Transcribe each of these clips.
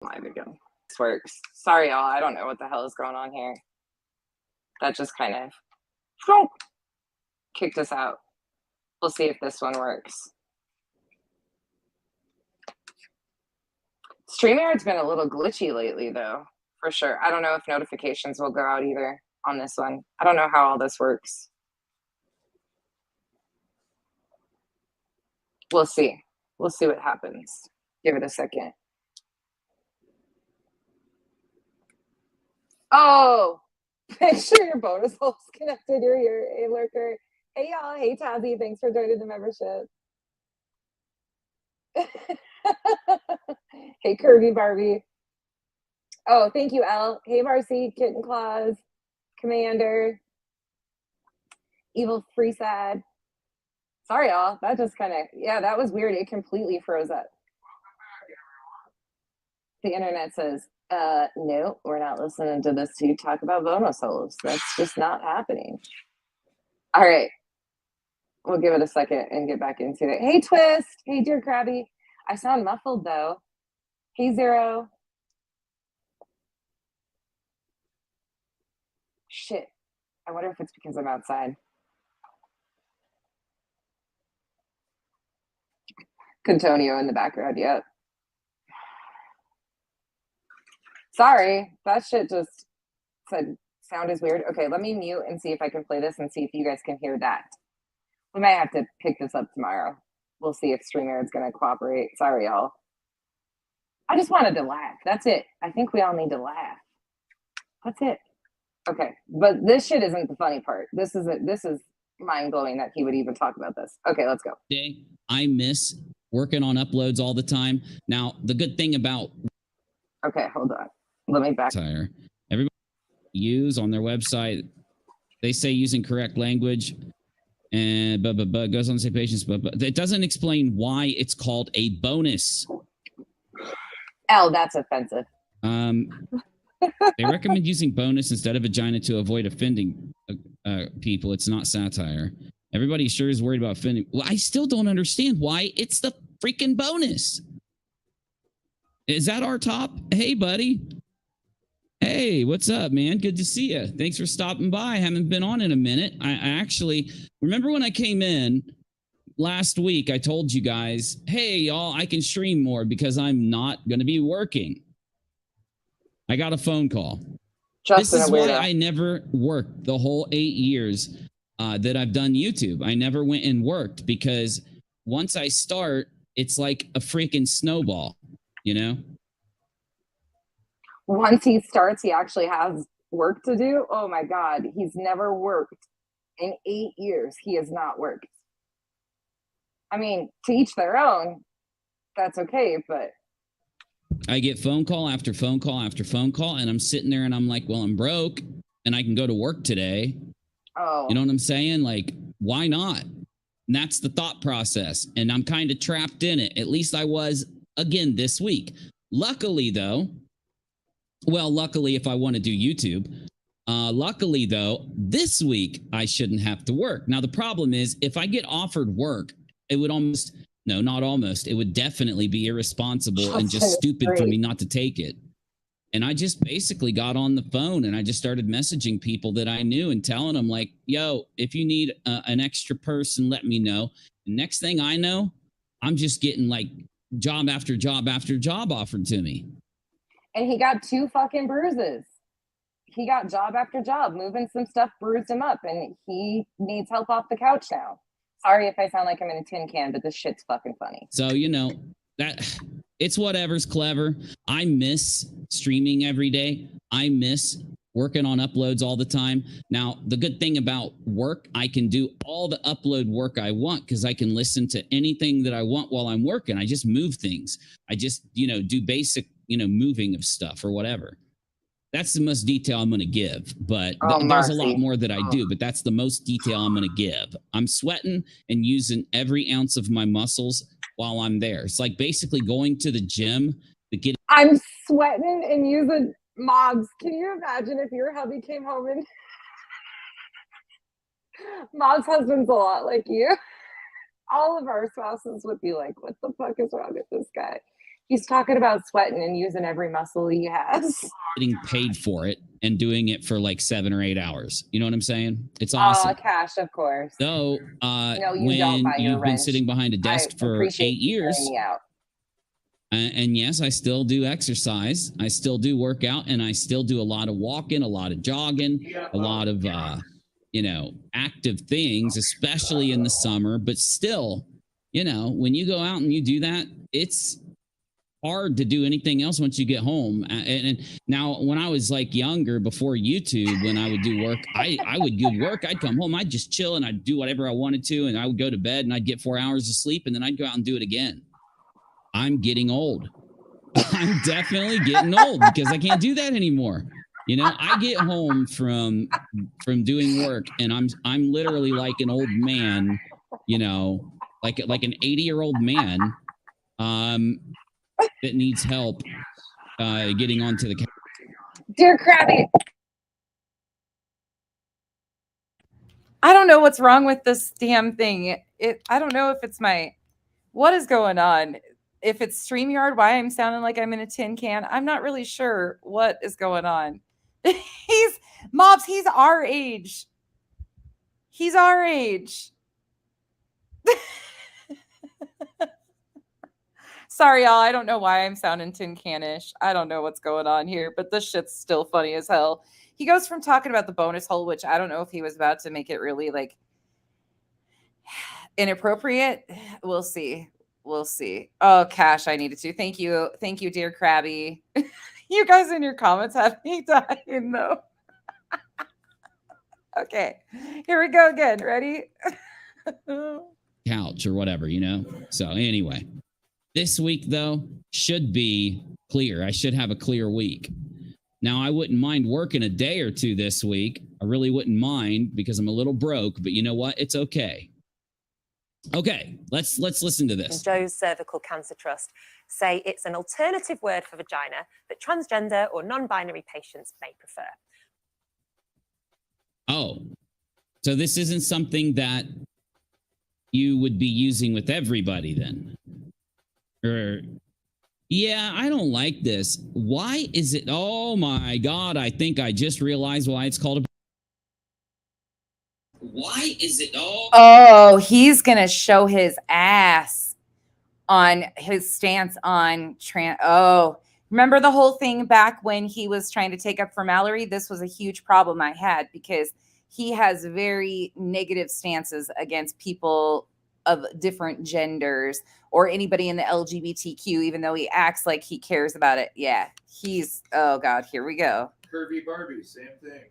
Live again. This works. Sorry, y'all. I don't know what the hell is going on here. That just kind of kicked us out. We'll see if this one works. StreamYard's been a little glitchy lately, though, for sure. I don't know if notifications will go out either on this one. I don't know how all this works. We'll see. We'll see what happens. Give it a second. Oh, make sure your bonus hole's connected. You're here. Hey, Lurker. Hey, y'all. Hey, Tazzy. Thanks for joining the membership. Hey, Curvy Barbie. Oh, thank you, Elle. Hey, Marcy, Kitten Claus, Commander, Evil Free Sad. Sorry, y'all. That just kind of, yeah, that was weird. It completely froze up. The internet says, no, we're not listening to this to talk about bonus holes. That's just not happening. All right. We'll give it a second and get back into it. Hey, Twist. Hey, Dear Krabby. I sound muffled, though. Hey, Zero. Shit. I wonder if it's because I'm outside. Contonio in the background, yep. Sorry, that shit just said sound is weird. Okay, let me mute and see if I can play this and see if you guys can hear that. We might have to pick this up tomorrow. We'll see if StreamYard's gonna cooperate. Sorry, y'all. I just wanted to laugh. That's it. I think we all need to laugh. That's it. Okay, but this shit isn't the funny part. This is mind-blowing that he would even talk about this. Okay, let's go. I miss working on uploads all the time. Now, the good thing about... Okay, hold on. Let me back. Everybody use on their website, they say using correct language, and but goes on to say patience, but it doesn't explain why it's called a bonus. Oh, that's offensive. They recommend using bonus instead of vagina to avoid offending people. It's not satire. Everybody sure is worried about offending. Well, I still don't understand why it's the freaking bonus. Is that our top? Hey, buddy. Hey, what's up, man? Good to see you. Thanks for stopping by. I haven't been on in a minute. I actually remember when I came in last week, I told you guys, hey, y'all, I can stream more because I'm not going to be working. I got a phone call. This is why I never worked the whole 8 years that I've done YouTube. I never went and worked because once I start, it's like a freaking snowball, you know? Once he starts, he actually has work to do. Oh my God, he's never worked in 8 years. He has not worked. I mean, to each their own, that's okay, but I get phone call after phone call after phone call, and I'm sitting there and I'm like, well, I'm broke and I can go to work today. Oh. You know what I'm saying? Like, why not? And that's the thought process. And I'm kind of trapped in it. At least I was again this week. Luckily, though, if I want to do YouTube, luckily, though, this week I shouldn't have to work. Now, the problem is if I get offered work, it would almost, no, not almost, it would definitely be irresponsible and just stupid for me not to take it. And I just basically got on the phone and I just started messaging people that I knew and telling them like, yo, if you need an extra person, let me know. And next thing I know, I'm just getting like job after job after job offered to me. And he got 2 fucking bruises. He got job after job, moving some stuff bruised him up, and he needs help off the couch now. Sorry if I sound like I'm in a tin can, but this shit's fucking funny. So, you know, that it's whatever's clever. I miss streaming every day. I miss working on uploads all the time. Now, the good thing about work, I can do all the upload work I want because I can listen to anything that I want while I'm working. I just move things. I just, you know, do basic, you know, moving of stuff or whatever. That's the most detail I'm going to give, but there's a lot more that I do, but that's the most detail I'm going to give. I'm sweating and using every ounce of my muscles while I'm there. It's like basically going to the gym. I'm sweating and using mobs. Can you imagine if your hubby came home and Mob's husband's a lot like you? All of our spouses would be like, what the fuck is wrong with this guy? He's talking about sweating and using every muscle he has. Getting paid for it and doing it for like 7 or 8 hours. You know what I'm saying? It's awesome. Cash, of course. So No, you when don't buy your you've been wrench. sitting behind a desk I for appreciate 8 you years, hearing me out. and yes, I still do exercise. I still do work out, and I still do a lot of walking, a lot of jogging, a lot of active things, especially in the summer. But still, when you go out and you do that, it's hard to do anything else once you get home. And now, when I was like younger, before YouTube, when I would do work, I would do work. I'd come home, I'd just chill, and I'd do whatever I wanted to, and I would go to bed, and I'd get 4 hours of sleep, and then I'd go out and do it again. I'm getting old. I'm definitely getting old because I can't do that anymore. I get home from doing work, and I'm literally like an old man, like an 80-year-old man that needs help getting onto the couch. Dear Krabby. I don't know what's wrong with this damn thing. I don't know if it's what is going on. If it's StreamYard, why I'm sounding like I'm in a tin can. I'm not really sure what is going on. He's our age. He's our age. Sorry, y'all. I don't know why I'm sounding tin canish. I don't know what's going on here, but this shit's still funny as hell. He goes from talking about the bonus hole, which I don't know if he was about to make it really like inappropriate. We'll see. We'll see. Oh, Cash, I needed to. Thank you. Thank you, dear Krabby. You guys in your comments have me dying, though. Okay. Here we go again. Ready? Couch or whatever, So anyway, this week, though, should be clear. I should have a clear week. Now, I wouldn't mind working a day or two this week. I really wouldn't mind because I'm a little broke, but you know what? It's okay. Okay, let's listen to this. Joe's Cervical Cancer Trust say it's an alternative word for vagina that transgender or non-binary patients may prefer. Oh, so this isn't something that you would be using with everybody then? Yeah, I don't like this. Why is it? Oh my God, I think I just realized why it's called a. Why is it? Oh, he's going to show his ass on his stance on remember the whole thing back when he was trying to take up for Mallory? This was a huge problem I had because he has very negative stances against people of different genders or anybody in the LGBTQ, even though he acts like he cares about it. Yeah, oh God, here we go. Curvy Barbie, same thing.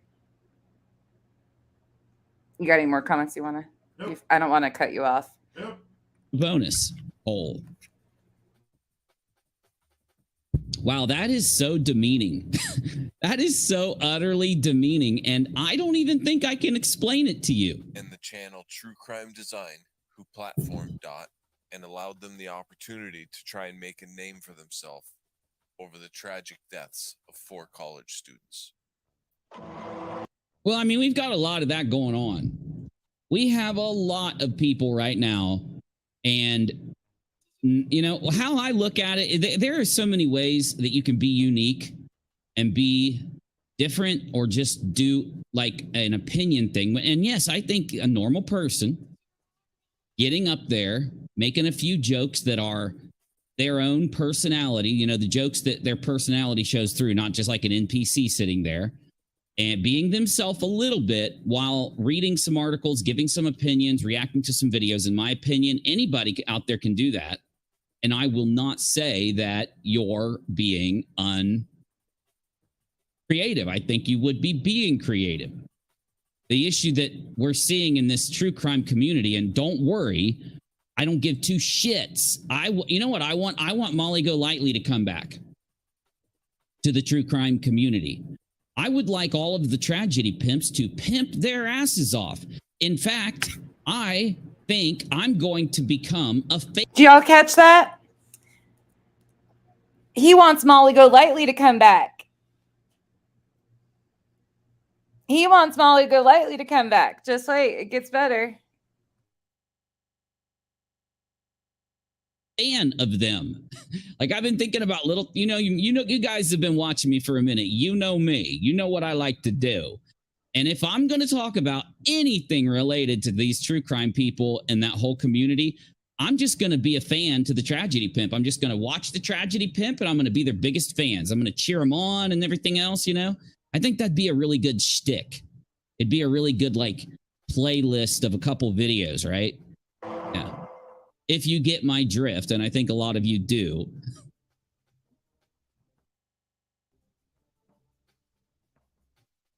You got any more comments you want to? Nope. I don't want to cut you off. Nope. Bonus hole. Wow, that is so demeaning. That is so utterly demeaning, and I don't even think I can explain it to you. And the channel True Crime Design, who platformed Dot and allowed them the opportunity to try and make a name for themselves over the tragic deaths of 4 college students. Well, I mean, we've got a lot of that going on. We have a lot of people right now, and how I look at it, there are so many ways that you can be unique and be different or just do like an opinion thing. And yes, I think a normal person getting up there, making a few jokes that are their own personality, the jokes that their personality shows through, not just like an NPC sitting there, and being themselves a little bit while reading some articles, giving some opinions, reacting to some videos. In my opinion, anybody out there can do that. And I will not say that you're being uncreative. I think you would be being creative. The issue that we're seeing in this true crime community, and don't worry, I don't give 2 shits. You know what I want? I want Molly Golightly to come back to the true crime community. I would like all of the tragedy pimps to pimp their asses off. In fact, I think I'm going to become a fake. Do y'all catch that? He wants Molly Golightly to come back. He wants Molly Golightly to come back. Just wait, it gets better. fan of them. Like I've been thinking about little, you guys have been watching me for a minute. You know me. You know what I like to do. And if I'm going to talk about anything related to these true crime people and that whole community, I'm just going to be a fan to the Tragedy Pimp. I'm just going to watch the Tragedy Pimp and I'm going to be their biggest fans. I'm going to cheer them on and everything else, I think that'd be a really good shtick. It'd be a really good, like, playlist of a couple videos, right? Yeah. If you get my drift, and I think a lot of you do.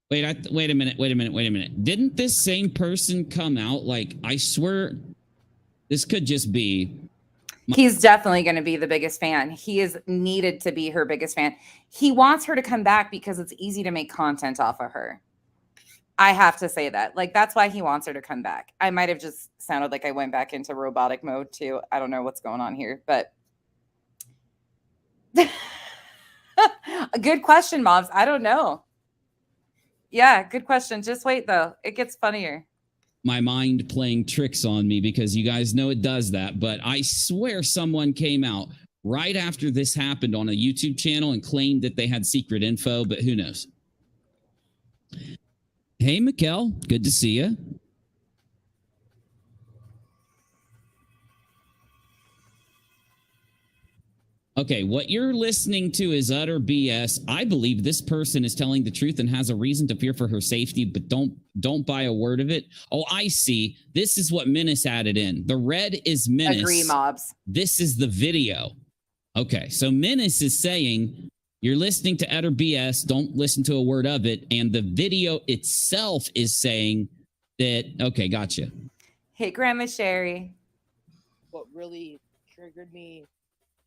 Wait a minute. Didn't this same person come out? Like, I swear this could just be. He's definitely going to be the biggest fan. He is needed to be her biggest fan. He wants her to come back because it's easy to make content off of her. I have to say that. Like, that's why he wants her to come back. I might have just sounded like I went back into robotic mode too. I don't know what's going on here, but a good question, Mobs. I don't know. Yeah, good question. Just wait though. It gets funnier. My mind playing tricks on me because you guys know it does that. But I swear someone came out right after this happened on a YouTube channel and claimed that they had secret info, but who knows? Hey, Mikkel, good to see you. Okay, what you're listening to is utter BS. I believe this person is telling the truth and has a reason to fear for her safety, but don't buy a word of it. Oh, I see. This is what Menace added in. The red is Menace. Agree, Mobs. This is the video. Okay, so Menace is saying you're listening to utter BS. Don't listen to a word of it. And the video itself is saying that, okay, gotcha. Hey, Grandma Sherry. What really triggered me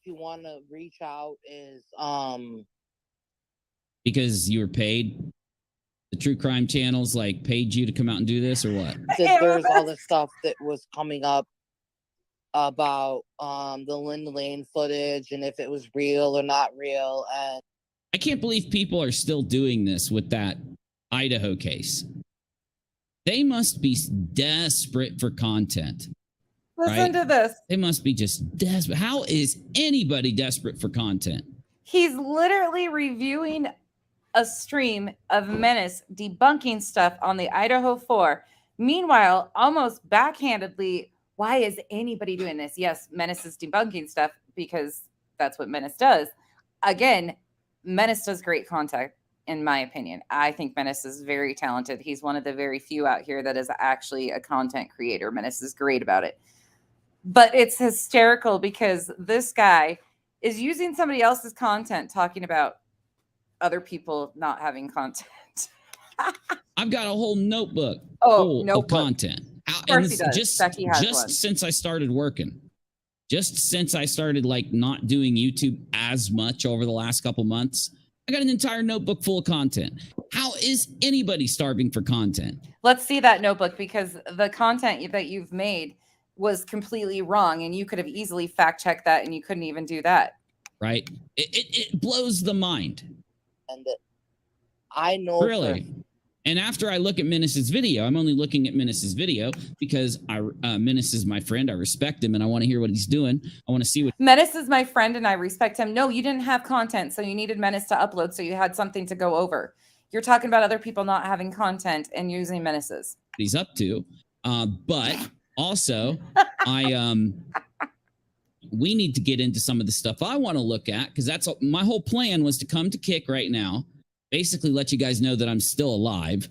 to want to reach out is because you were paid. The true crime channels like paid you to come out and do this, or what? that there's all this stuff that was coming up about the Lynn Lane footage and if it was real or not real. And I can't believe people are still doing this with that Idaho case. They must be desperate for content. Listen to this. They must be just desperate. How is anybody desperate for content? He's literally reviewing a stream of Menace debunking stuff on the Idaho 4. Meanwhile, almost backhandedly, why is anybody doing this? Yes, Menace is debunking stuff because that's what Menace does. Again, Menace does great content, in my opinion. I think Menace is very talented. He's one of the very few out here that is actually a content creator. Menace is great about it. But it's hysterical because this guy is using somebody else's content talking about other people not having content. I've got a whole notebook full of content. Of course he does. Just one. Since I started working. Just since I started like not doing YouTube as much over the last couple months, I got an entire notebook full of content. How is anybody starving for content? Let's see that notebook because the content that you've made was completely wrong and you could have easily fact checked that and you couldn't even do that. Right? It blows the mind. And I know really. And after I look at Menace's video, I'm only looking at Menace's video because Menace is my friend. I respect him and I want to hear what he's doing. I want to see what Menace is my friend and I respect him. No, you didn't have content, so you needed Menace to upload, so you had something to go over. You're talking about other people not having content and using Menace's. He's up to. But also, we need to get into some of the stuff I want to look at because that's my whole plan was to come to Kick right now. Basically let you guys know that I'm still alive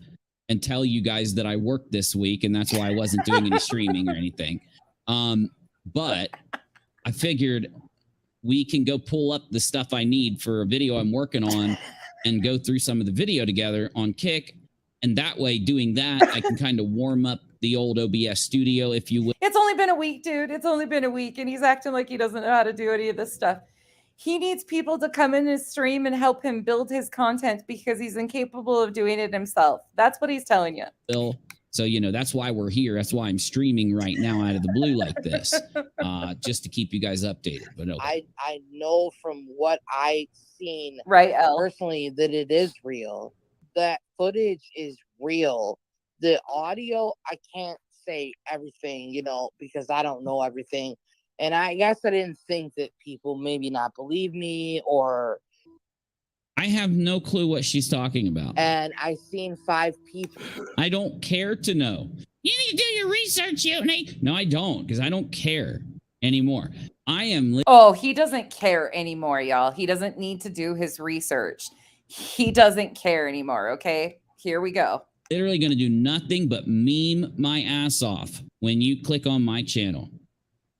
and tell you guys that I worked this week and that's why I wasn't doing any streaming or anything. But I figured we can go pull up the stuff I need for a video I'm working on and go through some of the video together on Kick. And that way, doing that, I can kind of warm up the old OBS studio, if you will. It's only been a week, dude. It's only been a week and he's acting like he doesn't know how to do any of this stuff. He needs people to come in his stream and help him build his content because he's incapable of doing it himself. That's what he's telling you. Bill. So, that's why we're here. That's why I'm streaming right now out of the blue like this, just to keep you guys updated. But okay. I know from what I've seen personally that it is real. That footage is real. The audio, I can't say everything, because I don't know everything. And I guess I didn't think that people maybe not believe me, or I have no clue what she's talking about. and I seen 5 people. I don't care to know. You need to do your research, Uni. No, I don't, because I don't care anymore. I am Oh, he doesn't care anymore, y'all. He doesn't need to do his research. He doesn't care anymore, okay? Here we go. literally going to do nothing but meme my ass off when you click on my channel.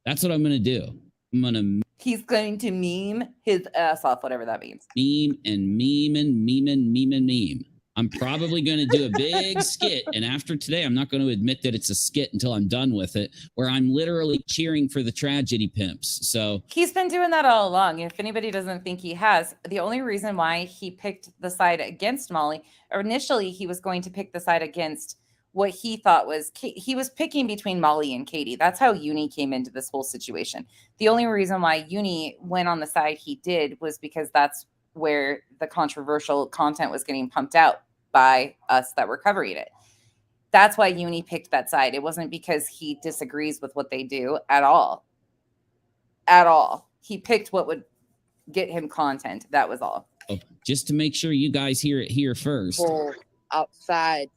That's what I'm going to do. I'm going to He's going to meme his ass off, whatever that means. meme and meme and meme and meme and meme. I'm probably going to do a big skit. And after today, I'm not going to admit that it's a skit until I'm done with it, where I'm literally cheering for the tragedy pimps. So He's been doing that all along. If anybody doesn't think he has, the only reason why he picked the side against Molly, or initially he was going to pick the side against what he thought was, he was picking between Molly and Katie. That's how Uni came into this whole situation. The only reason why Uni went on the side he did was because that's where the controversial content was getting pumped out by us that were covering it. That's why Uni picked that side. It wasn't because he disagrees with what they do at all. At all. He picked what would get him content. That was all. just to make sure you guys hear it here first. People outside.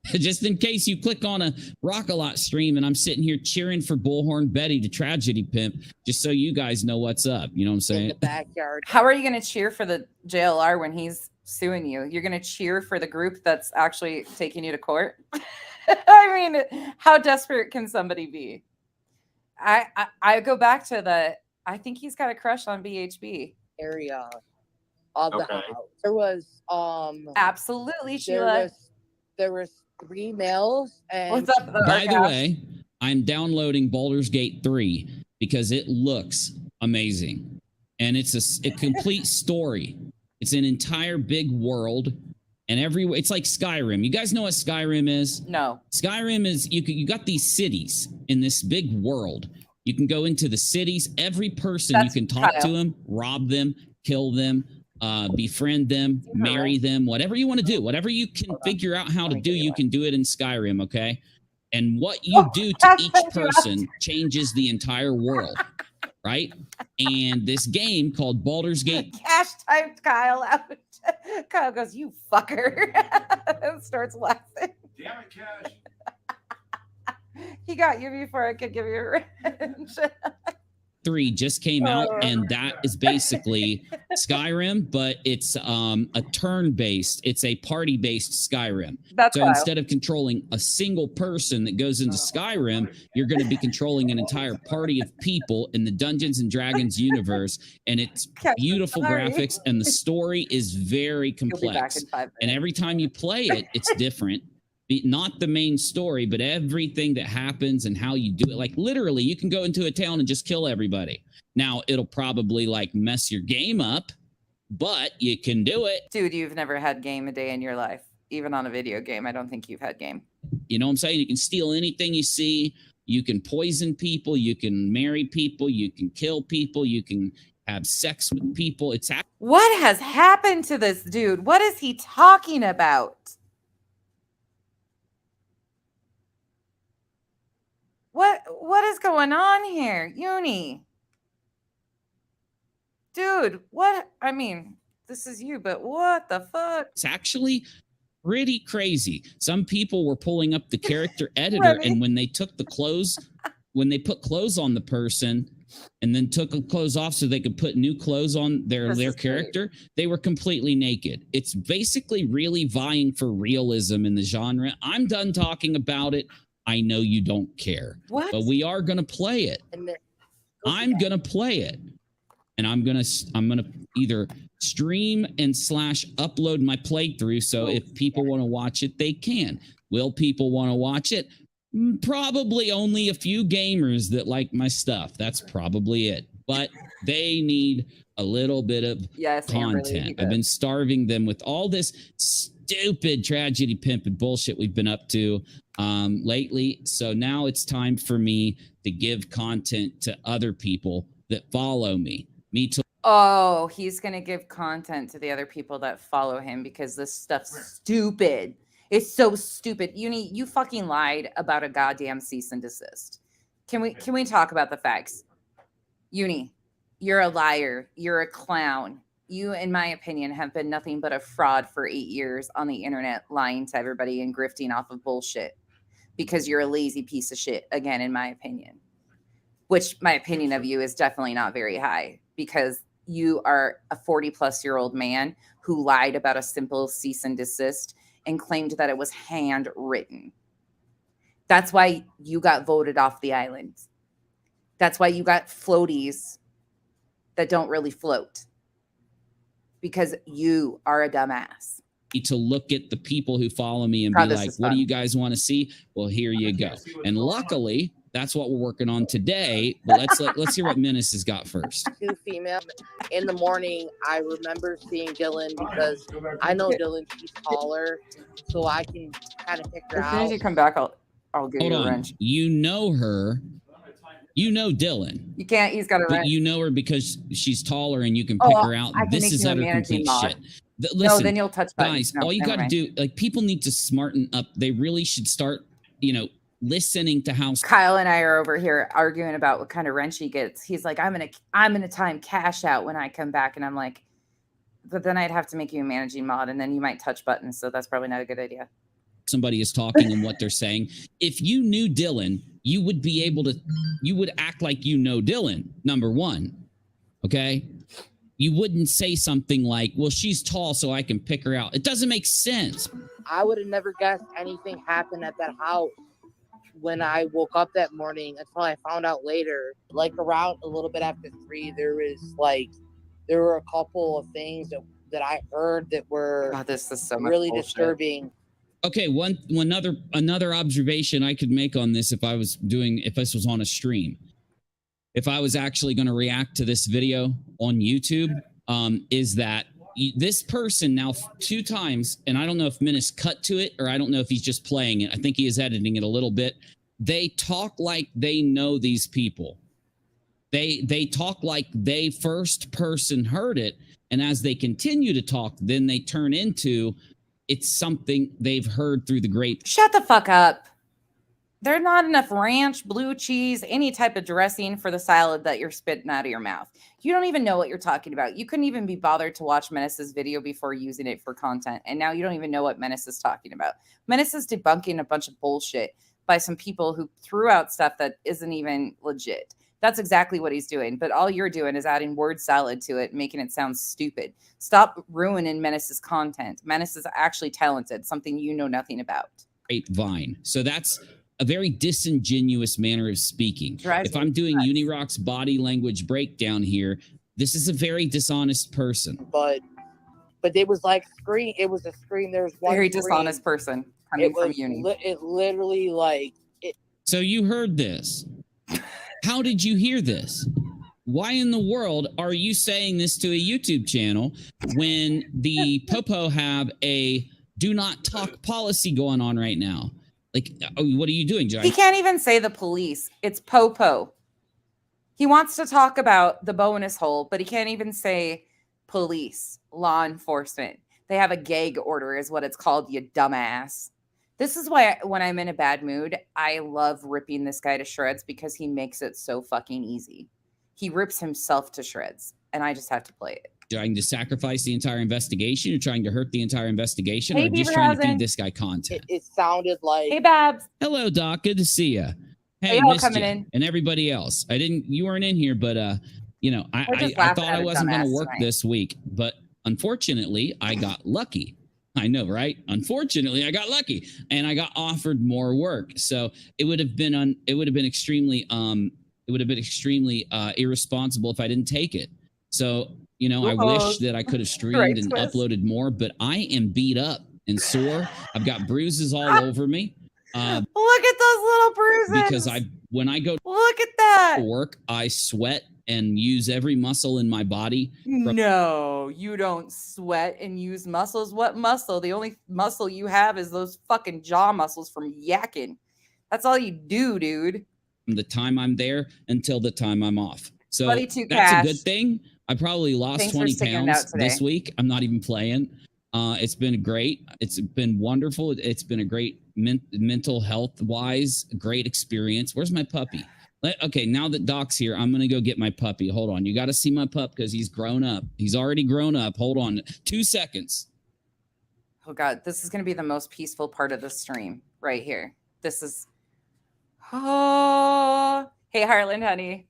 Just in case you click on a Rock-A-Lot stream and I'm sitting here cheering for Bullhorn Betty to Tragedy Pimp, just so you guys know what's up. You know what I'm In saying? the backyard. How are you going to cheer for the JLR when he's suing you? You're going to cheer for the group that's actually taking you to court? I mean, how desperate can somebody be? I go back to I think he's got a crush on BHB. Area of the Okay. house. There was Absolutely, Sheila. there was 3 males and What's up? By the Arcash? way, I'm downloading Baldur's Gate 3 because it looks amazing. And it's a complete story. It's an entire big world. And it's like Skyrim. You guys know what Skyrim is? No. Skyrim is you got these cities in this big world. You can go into the cities. Every person That's you can talk Kyle. to them, rob them, kill them, befriend them, marry them, whatever you want to do, whatever you can figure out how to do, you can do it in Skyrim. Okay. And what you do to each person changes the entire world. Right. And this game called Baldur's Gate. Cash typed Kyle out. Kyle goes, "You fucker," and starts laughing. Damn it, Cash. He got you before I could give you revenge. 3 just came out, and that is basically Skyrim, but it's a turn-based, it's a party-based Skyrim. That's So wild. instead of controlling a single person that goes into Skyrim, you're going to be controlling an entire party of people in the Dungeons and Dragons universe, and it's beautiful Sorry. graphics, and the story is very He'll be back complex. in 5 minutes. And every time you play it, it's different. Not the main story, but everything that happens and how you do it. Like literally, you can go into a town and just kill everybody. Now, it'll probably like mess your game up, but you can do it. Dude, you've never had game a day in your life. Even on a video game, I don't think you've had game. You know what I'm saying? You can steal anything you see. You can poison people. You can marry people. You can kill people. You can have sex with people. It's What has happened to this dude? What is he talking about? What is going on here? Uni. Dude, what? I mean, this is you, but what the fuck? It's actually pretty crazy. Some people were pulling up the character editor, Remy. and when they took the clothes, when they put clothes on the person and then took the clothes off so they could put new clothes on their This is great. character, they were completely naked. It's basically really vying for realism in the genre. I'm done talking about it. I know you don't care, What? but we are going to play it. and the, I'm going to play it. And I'm going to either stream and / upload my playthrough. So if people want to watch it, they can. Will people want to watch it? Probably only a few gamers that like my stuff. That's probably it. But they need a little bit of Yes, Amberly, content. he I've been does. starving them with all this stupid tragedy pimp and bullshit we've been up to lately. So now it's time for me to give content to other people that follow me. Me too. Oh, he's gonna give content to the other people that follow him because this stuff's stupid. It's so stupid. Uni, you fucking lied about a goddamn cease and desist. Can we talk about the facts? Uni, you're a liar. You're a clown. You, in my opinion, have been nothing but a fraud for 8 years on the internet, lying to everybody and grifting off of bullshit because you're a lazy piece of shit, again, in my opinion. Which my opinion of you is definitely not very high because you are a 40-plus-year-old man who lied about a simple cease and desist and claimed that it was handwritten. That's why you got voted off the island. That's why you got floaties that don't really float. Because you are a dumbass. To look at the people who follow me and God, be this like, is what fun. do you guys want to see? Well, here you go. And luckily, that's what we're working on today. But let's hear what Menace has got first. 2 female. In the morning, I remember seeing Dylan because I know Dylan, she's taller, so I can kind of pick her As soon as out. you come back, I'll give Hold you a on. wrench. You know her. You know Dylan. You can't. He's got a But wrench. you know her because she's taller and you can pick her out. I can This make is you a utter managing complete mod. shit. No, Listen, then you'll touch buttons. guys, No, all you never got to mind. do, like, people need to smarten up. They really should start, listening to how Kyle and I are over here arguing about what kind of wrench he gets. He's like, I'm gonna time cash out when I come back, and I'm like, but then I'd have to make you a managing mod, and then you might touch buttons, so that's probably not a good idea. somebody is talking and what they're saying. If you knew Dylan, you would be able to, you would act like you know Dylan, number one. Okay? You wouldn't say something like, well, she's tall, so I can pick her out. It doesn't make sense. I would have never guessed anything happened at that house when I woke up that morning until I found out later. Like around a little bit after 3, there were a couple of things that I heard that were God, this is so much really bullshit. disturbing. Okay, another observation I could make on this if this was on a stream. If I was actually going to react to this video on YouTube, is that this person now 2 times, and I don't know if Menace cut to it or I don't know if he's just playing it. I think he is editing it a little bit. They talk like they know these people. They talk like they first person heard it, and as they continue to talk, then they turn into it's something they've heard through the grape. Shut the fuck up. There's not enough ranch, blue cheese, any type of dressing for the salad that you're spitting out of your mouth. You don't even know what you're talking about. You couldn't even be bothered to watch Menace's video before using it for content. And now you don't even know what Menace is talking about. Menace is debunking a bunch of bullshit by some people who threw out stuff that isn't even legit. That's exactly what he's doing. But all you're doing is adding word salad to it, making it sound stupid. Stop ruining Menace's content. Menace is actually talented, something you know nothing about. Grapevine. So that's a very disingenuous manner of speaking. Drives If I'm doing nuts. Unirock's body language breakdown here, this is a very dishonest person. But it was like scream. It was a scream. There's one Very scream. dishonest person coming It from was uni. it literally like it. So you heard this. How did you hear this? Why in the world are you saying this to a YouTube channel when the Popo have a do not talk policy going on right now? Like, what are you doing, Johnny? He can't even say the police. It's Popo. He wants to talk about the bonus hole, but he can't even say police, law enforcement. They have a gag order is what it's called, you dumbass. This is why when I'm in a bad mood, I love ripping this guy to shreds because he makes it so fucking easy. He rips himself to shreds, and I just have to play it. Trying to sacrifice the entire investigation? You're trying to hurt the entire investigation? Hey, or just Beaver trying to Housen. feed this guy content? It sounded like Hey, Babs. Hello, Doc. Good to see you. Hey, Hey, y'all missed coming you. in. And everybody else. You weren't in here, but We're just I laughing thought at I a wasn't going to dumbass work tonight. this week, but unfortunately, I got lucky. I know, right? Unfortunately, I got lucky, and I got offered more work. So it would have been extremely irresponsible if I didn't take it. So I wish that I could have streamed Right and twist. uploaded more, but I am beat up and sore. I've got bruises all over me. Look at those little bruises. Because when I go Look at that. to work, I sweat and use every muscle in my body. No, you don't sweat and use muscles. What muscle? The only muscle you have is those fucking jaw muscles from yakking. That's all you do, dude. From the time I'm there until the time I'm off. So Buddy Two that's Cash. a good thing. I probably lost Thanks for 20 sticking it pounds out today. this week. I'm not even playing. It's been great. It's been wonderful. It's been a great mental health wise, great experience. Where's my puppy? Okay, now that Doc's here, I'm going to go get my puppy. Hold on. You got to see my pup because he's grown up. He's already grown up. Hold on. 2 seconds. Oh God, this is going to be the most peaceful part of the stream right here. This is. Oh, hey, Harlan, honey.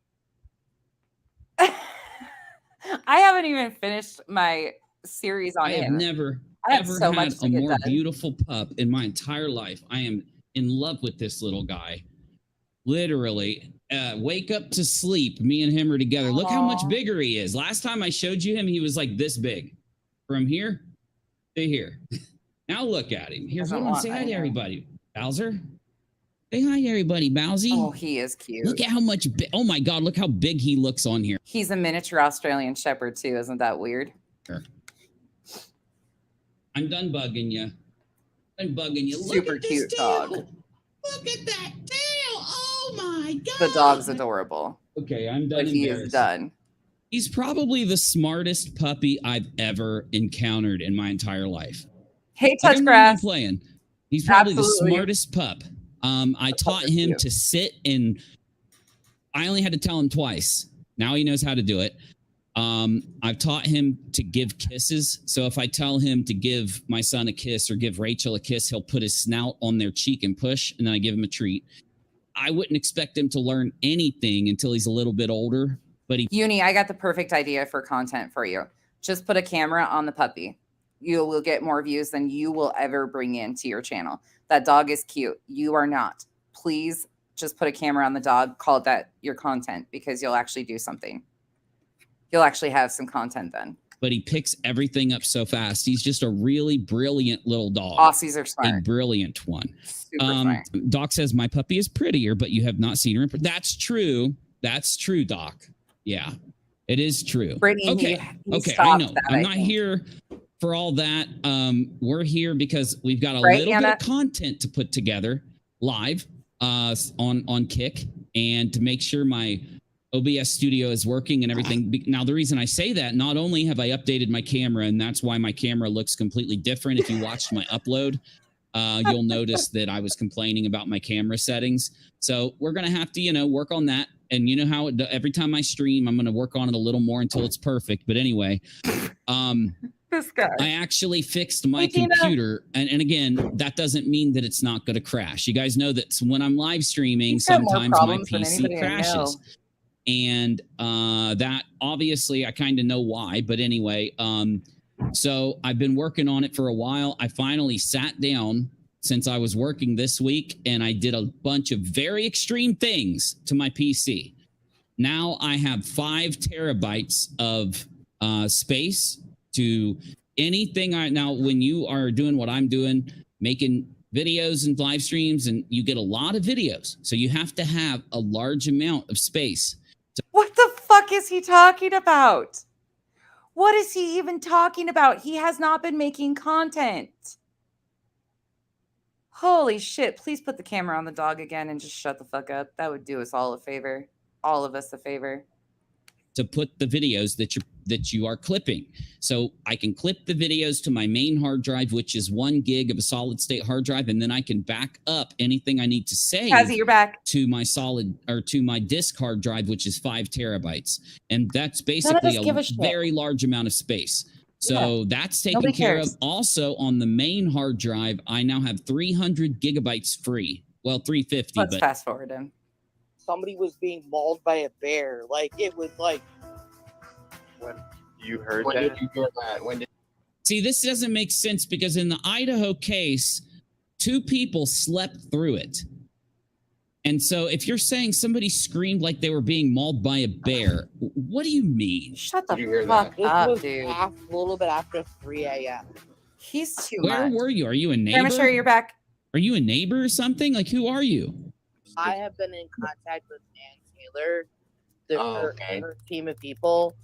I haven't even finished my series on I have him. never, I have ever so had much to a get more done. beautiful pup in my entire life. I am in love with this little guy. Literally, wake up to sleep. Me and him are together. Look how much Aw. bigger he is. Last time I showed you him, he was like this big. From here to here. Now look at him. Here's Doesn't what I'm want saying. Hi my to hair. everybody. Bowser. Say hi, everybody. Bowsy. Oh, he is cute. Look at how much. Oh my God! Look how big he looks on here. He's a miniature Australian Shepherd too. Isn't that weird? I'm done bugging you. I'm bugging you. Look Super at this cute tail. dog. Look at that tail. Oh my God. The dog's adorable. Okay, I'm done. But he is embarrassed. done. He's probably the smartest puppy I've ever encountered in my entire life. Hey, Like, I'm not even Touchgrass. playing. He's probably Absolutely. the smartest pup. I taught is him cute. to sit, and I only had to tell him twice. Now he knows how to do it. I've taught him to give kisses. So if I tell him to give my son a kiss or give Rachel a kiss, he'll put his snout on their cheek and push, and then I give him a treat. I wouldn't expect him to learn anything until he's a little bit older, but he Uni, I got the perfect idea for content for you. Just put a camera on the puppy. You will get more views than you will ever bring into your channel. That dog is cute. You are not. Please just put a camera on the dog. Call that your content because you'll actually do something. You'll actually have some content then. but he picks everything up so fast. He's just a really brilliant little dog. Aussies are A smart. brilliant one. Super smart. Doc says my puppy is prettier, but you have not seen her. That's true. That's true, Doc. Yeah, it is true. Brittany, Okay. he Okay, I stopped know. that, I'm I not think. here for all that. We're here because we've got a Right, little Anna? bit of content to put together live on Kick, and to make sure my OBS studio is working and everything. Now, the reason I say that, not only have I updated my camera, and that's why my camera looks completely different. If you watched my upload, you'll notice that I was complaining about my camera settings. So we're going to have to, work on that. And you know how every time I stream, I'm going to work on it a little more until it's perfect. But anyway, This guy. I actually fixed my Hey, Tina. computer. And again, that doesn't mean that it's not going to crash. You guys know that when I'm live streaming, He's got more sometimes my problems than PC anybody I crashes. know. And that obviously I kind of know why. But anyway, so I've been working on it for a while. I finally sat down since I was working this week, and I did a bunch of very extreme things to my PC. Now I have 5 terabytes of space to anything. Now, when you are doing what I'm doing, making videos and live streams, and you get a lot of videos, so you have to have a large amount of space. What the fuck is he talking about? What is he even talking about? He has not been making content. Holy shit. Please put the camera on the dog again and just shut the fuck up. That would do us all a favor. All of us a favor. To put the videos that you are clipping. So I can clip the videos to my main hard drive, which is 1 gig of a solid state hard drive, and then I can back up anything I need to save Kazi, you're back. to my to my disk hard drive, which is 5 terabytes. And that's basically give a a shit. very large amount of space. So that's taken Nobody care cares. of. Also, on the main hard drive, I now have 300 gigabytes free. Well, 350, Let's but fast forward him. Somebody was being mauled by a bear. Like it was like When you heard When that? did you hear that? When did see, this doesn't make sense because in the Idaho case, 2 people slept through it. And so if you're saying somebody screamed like they were being mauled by a bear, what do you mean? Shut the Did you hear fuck this up, was dude. a little bit after 3 a.m. He's too Where much. were you? Are you a Grandma neighbor? Sherry, you're back. Are you a neighbor or something? Like, who are you? I have been in contact with Ann Taylor, Oh, okay. her team of people,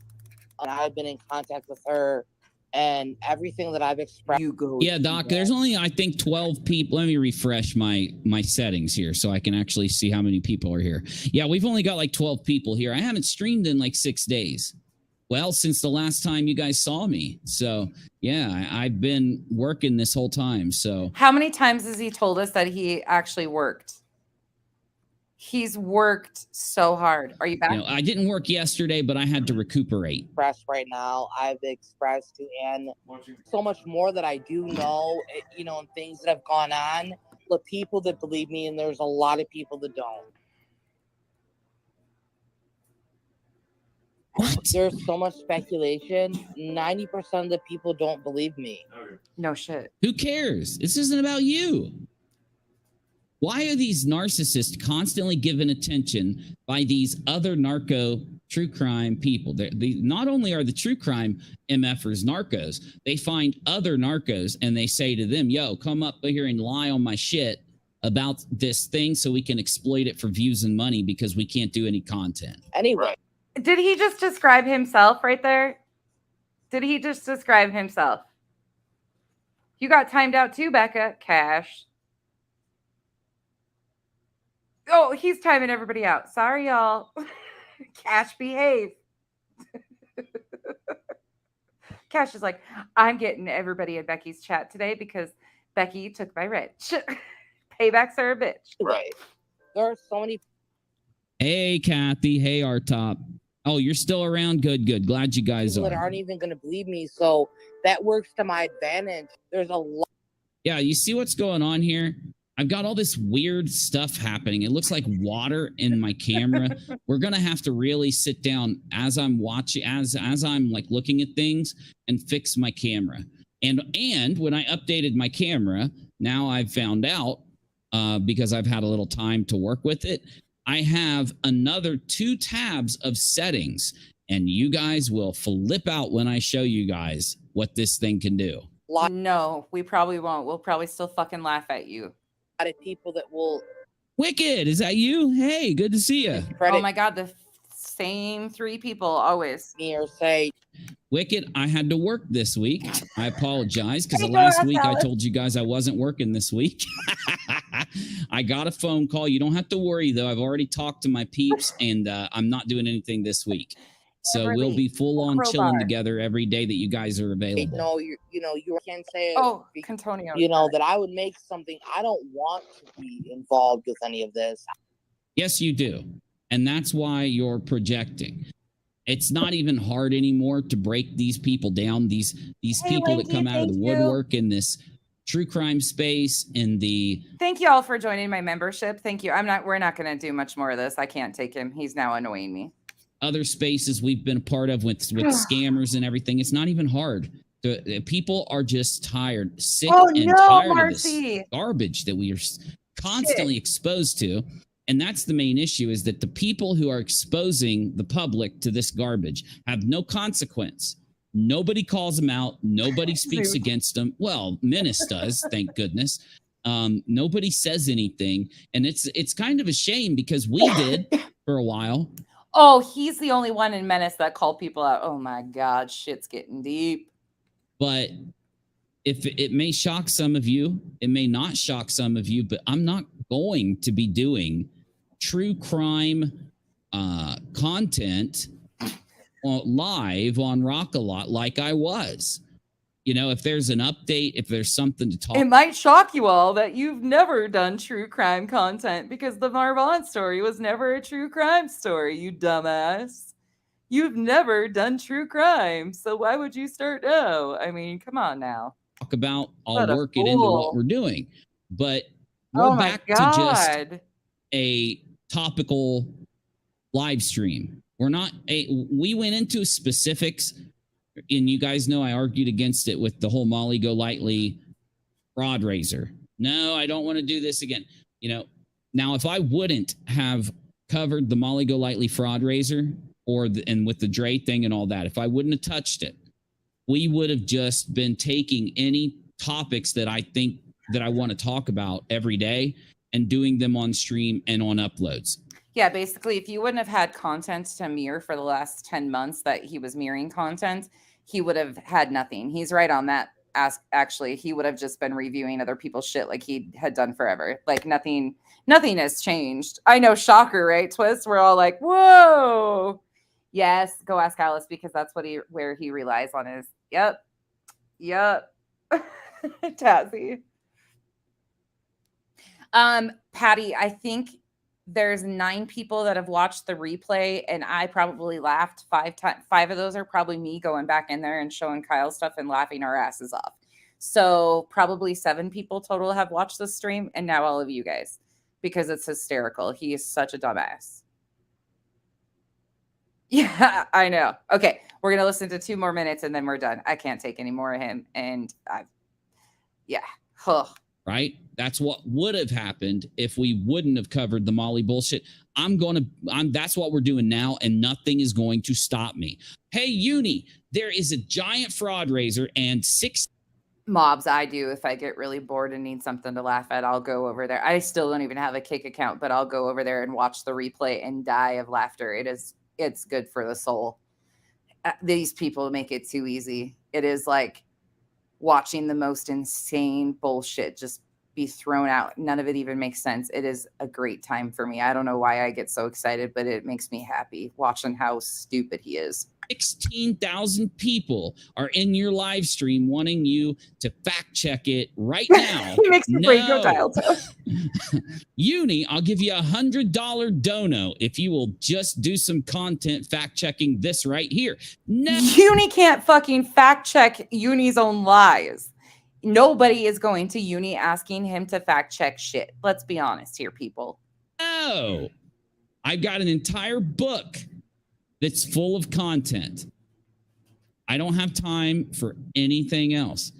and I've been in contact with her, and everything that I've expressed. You go. Yeah, Doc, there's only, I think, 12 people. Let me refresh my settings here so I can actually see how many people are here. Yeah, we've only got like 12 people here. I haven't streamed in like 6 days. Well, since the last time you guys saw me. So, yeah, I've been working this whole time. So, How many times has he told us that he actually worked? He's worked so hard. Are you back? You know, I didn't work yesterday, but I had to recuperate. Expressed right now. I've expressed to Anne so much more that I do know, you know, and things that have gone on. The people that believe me, and there's a lot of people that don't. What? There's so much speculation. 90% of the people don't believe me. No shit. Who cares? This isn't about you. Why are these narcissists constantly given attention by these other narco true crime people? Not only are the true crime MFers narcos, they find other narcos and they say to them, yo, come up here and lie on my shit about this thing so we can exploit it for views and money because we can't do any content. Anyway. Did he just describe himself right there? Did he just describe himself? You got timed out too, Becca. Cash. Oh, he's timing everybody out. Sorry, y'all. Cash, behave. Cash is like, I'm getting everybody in Becky's chat today because Becky took my rich. Paybacks are a bitch. Right. There are so many. Hey, Kathy. Hey, R-Top. Oh, you're still around? Good, good. Glad you guys people are. that aren't even going to believe me. So that works to my advantage. There's a lot. Yeah, you see what's going on here? I've got all this weird stuff happening. It looks like water in my camera. We're gonna have to really sit down as I'm watching, as I'm like looking at things and fix my camera. And when I updated my camera, now I've found out because I've had a little time to work with it. I have another 2 tabs of settings, and you guys will flip out when I show you guys what this thing can do. No, we probably won't. We'll probably still fucking laugh at you. A lot of people that will. Wicked, is that you? Hey, good to see you. Oh my God, the same 3 people always. Me or say. Wicked, I had to work this week. I apologize because last week I told you guys I wasn't working this week. I got a phone call. You don't have to worry, though. I've already talked to my peeps, and I'm not doing anything this week. So we'll be full on chilling together every day that you guys are available. No, you can't say. Oh, Cantonio. You know that I would make something. I don't want to be involved with any of this. Yes, you do, and that's why you're projecting. It's not even hard anymore to break these people down. These people that come out of the woodwork in this true crime space in the. Thank you all for joining my membership. Thank you. We're not going to do much more of this. I can't take him. He's now annoying me. Other spaces we've been a part of with scammers and everything. It's not even hard. The people are just tired, sick and tired of this garbage that we are constantly exposed to. And that's the main issue, is that the people who are exposing the public to this garbage have no consequence. Nobody calls them out. Nobody speaks against them. Well, Menace does, thank goodness. Nobody says anything. And it's kind of a shame because we did for a while. Oh, he's the only one in Menace that called people out. Oh my God, shit's getting deep. But if it may shock some of you, it may not shock some of you, but I'm not going to be doing true crime content live on Rock-A-Lot like I was. You know, if there's an update, if there's something to talk. It might shock you all that you've never done true crime content because the Marvon story was never a true crime story, you dumbass. You've never done true crime, so why would you start now? I mean, come on now. Talk about, I'll work it into what we're doing. But we're back to just a topical live stream. We're not we went into specifics, and you guys know I argued against it with the whole Molly Golightly fraud raiser. No, I don't want to do this again. You know, now if I wouldn't have covered the Molly Golightly fraud raiser and with the Dre thing and all that, if I wouldn't have touched it, we would have just been taking any topics that I think that I want to talk about every day and doing them on stream and on uploads. Yeah, basically, if you wouldn't have had content to mirror for the last 10 months that he was mirroring content, he would have had nothing. He's right on that. Actually, he would have just been reviewing other people's shit like he had done forever. Like nothing has changed. I know, shocker, right, Twist? We're all like, whoa. Yes, go ask Alice because that's where he relies on his. Yep. Tazzy. Patty, I think there's 9 people that have watched the replay, and I probably laughed 5 times. 5 of those are probably me going back in there and showing Kyle stuff and laughing our asses off. So probably 7 people total have watched the stream, and now all of you guys, because it's hysterical. He is such a dumbass. Yeah, I know. Okay, we're gonna listen to 2 more minutes and then we're done. I can't take any more of him, and yeah. Huh. Right? That's what would have happened if we wouldn't have covered the Molly bullshit. That's what we're doing now, and nothing is going to stop me. Hey, Uni, there is a giant fraud raiser and 6 mobs. I do. If I get really bored and need something to laugh at, I'll go over there. I still don't even have a Kick account, but I'll go over there and watch the replay and die of laughter. It's good for the soul. These people make it too easy. It is like watching the most insane bullshit just be thrown out. None of it even makes sense. It is a great time for me. I don't know why I get so excited, but it makes me happy watching how stupid he is. 16,000 people are in your live stream wanting you to fact check it right now. He makes me break your dial tone. Uni, I'll give you $100 dono if you will just do some content fact checking this right here. No. Uni can't fucking fact check Uni's own lies. Nobody is going to Uni asking him to fact check shit. Let's be honest here, people. No. I've got an entire book that's full of content. I don't have time for anything else.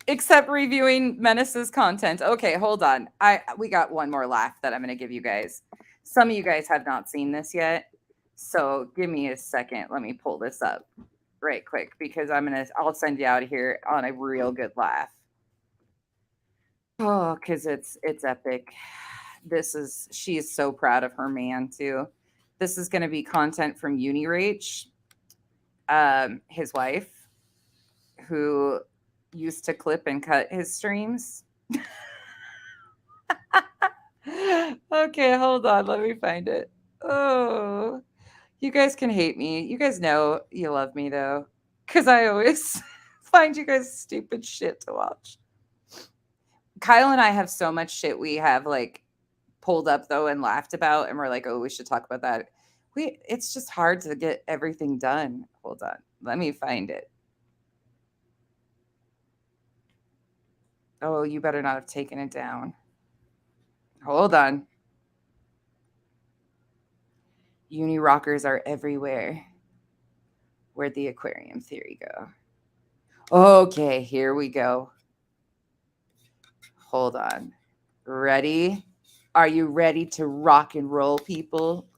Except reviewing Menace's content. Okay, hold on. We got one more laugh that I'm going to give you guys. Some of you guys have not seen this yet. So give me a second. Let me pull this up right quick because I'll send you out of here on a real good laugh. Oh, because it's epic. She is so proud of her man too. This is going to be content from Unirach, his wife, who used to clip and cut his streams. Okay, hold on. Let me find it. Oh, you guys can hate me. You guys know you love me, though, because I always find you guys stupid shit to watch. Kyle and I have so much shit we have, like, pulled up, though, and laughed about, and we're like, oh, we should talk about that. It's just hard to get everything done. Hold on. Let me find it. Oh, you better not have taken it down. Hold on. Uni rockers are everywhere. Where'd the aquarium theory go? Okay, here we go. Hold on. Ready? Are you ready to rock and roll, people?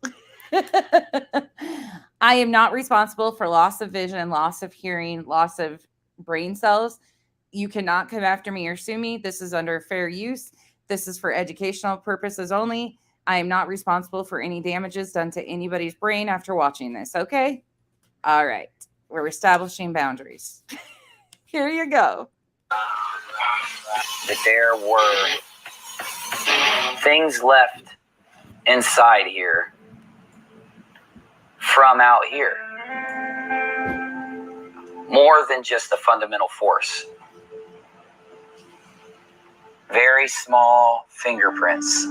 I am not responsible for loss of vision, loss of hearing, loss of brain cells. You cannot come after me or sue me. This is under fair use. This is for educational purposes only. I am not responsible for any damages done to anybody's brain after watching this, okay? All right. We're establishing boundaries. Here you go. That there were things left inside here from out here. More than just the fundamental force. Very small fingerprints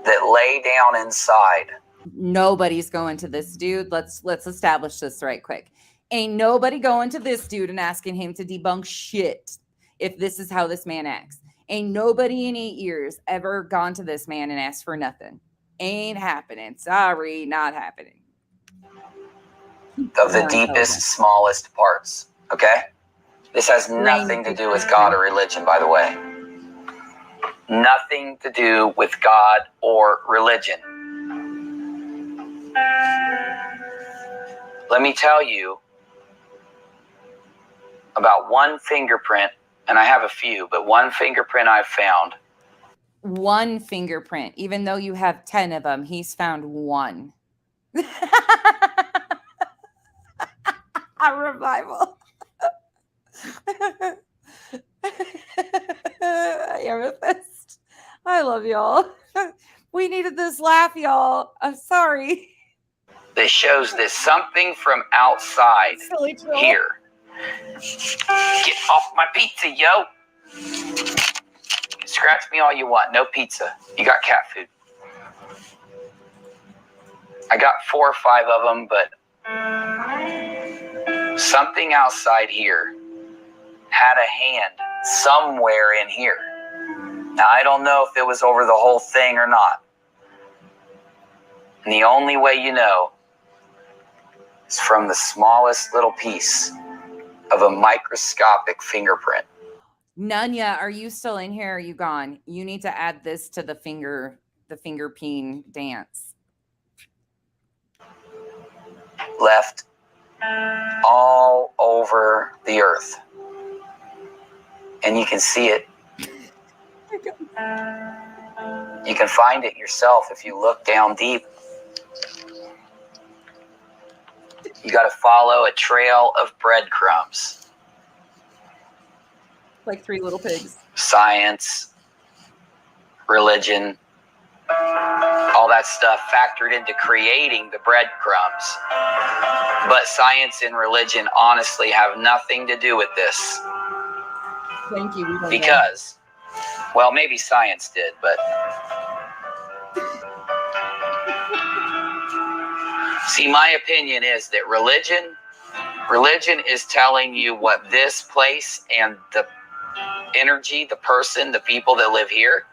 that lay down inside. Nobody's going to this dude. Let's establish this right quick. Ain't nobody going to this dude and asking him to debunk shit if this is how this man acts. Ain't nobody in 8 years ever gone to this man and asked for nothing. Ain't happening. Sorry, not happening. Of the deepest, smallest parts, okay? This has nothing to do with God or religion, by the way. Nothing to do with God or religion. Let me tell you about one fingerprint, and I have a few, but one fingerprint I've found. One fingerprint, even though you have 10 of them, he's found one. A revival. Amethyst. I love y'all. We needed this laugh, y'all. I'm sorry. That shows that something from outside here. Get off my pizza, yo. Scratch me all you want. No pizza. You got cat food. I got 4 or 5 of them, but something outside here had a hand somewhere in here. Now, I don't know if it was over the whole thing or not. And the only way you know is from the smallest little piece of a microscopic fingerprint. Nunya, are you still in here? Or are you gone? You need to add this to the finger peen dance. Left all over the earth. And you can see it. You can find it yourself if you look down deep. You got to follow a trail of breadcrumbs. Like 3 little pigs. Science, religion, all that stuff factored into creating the breadcrumbs. But science and religion honestly have nothing to do with this. Thank you. Because, well, maybe science did, but see, my opinion is that religion is telling you what this place and the energy, the person, the people that live here,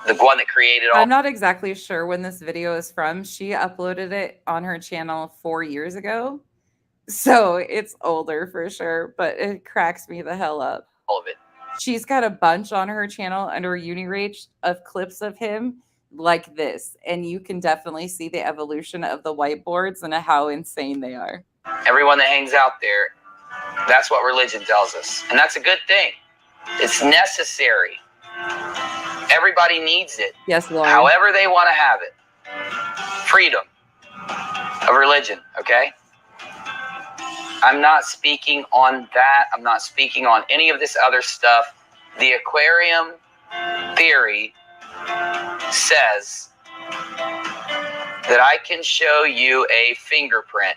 the one that created all. I'm not exactly sure when this video is from. She uploaded it on her channel 4 years ago. So it's older for sure, but it cracks me the hell up. All of it. She's got a bunch on her channel under Unirage of clips of him like this. And you can definitely see the evolution of the whiteboards and how insane they are. Everyone that hangs out there, that's what religion tells us. And that's a good thing. It's necessary. Everybody needs it. Yes, Lauren. However they want to have it. Freedom of religion, okay? I'm not speaking on that. I'm not speaking on any of this other stuff. The aquarium theory says that I can show you a fingerprint.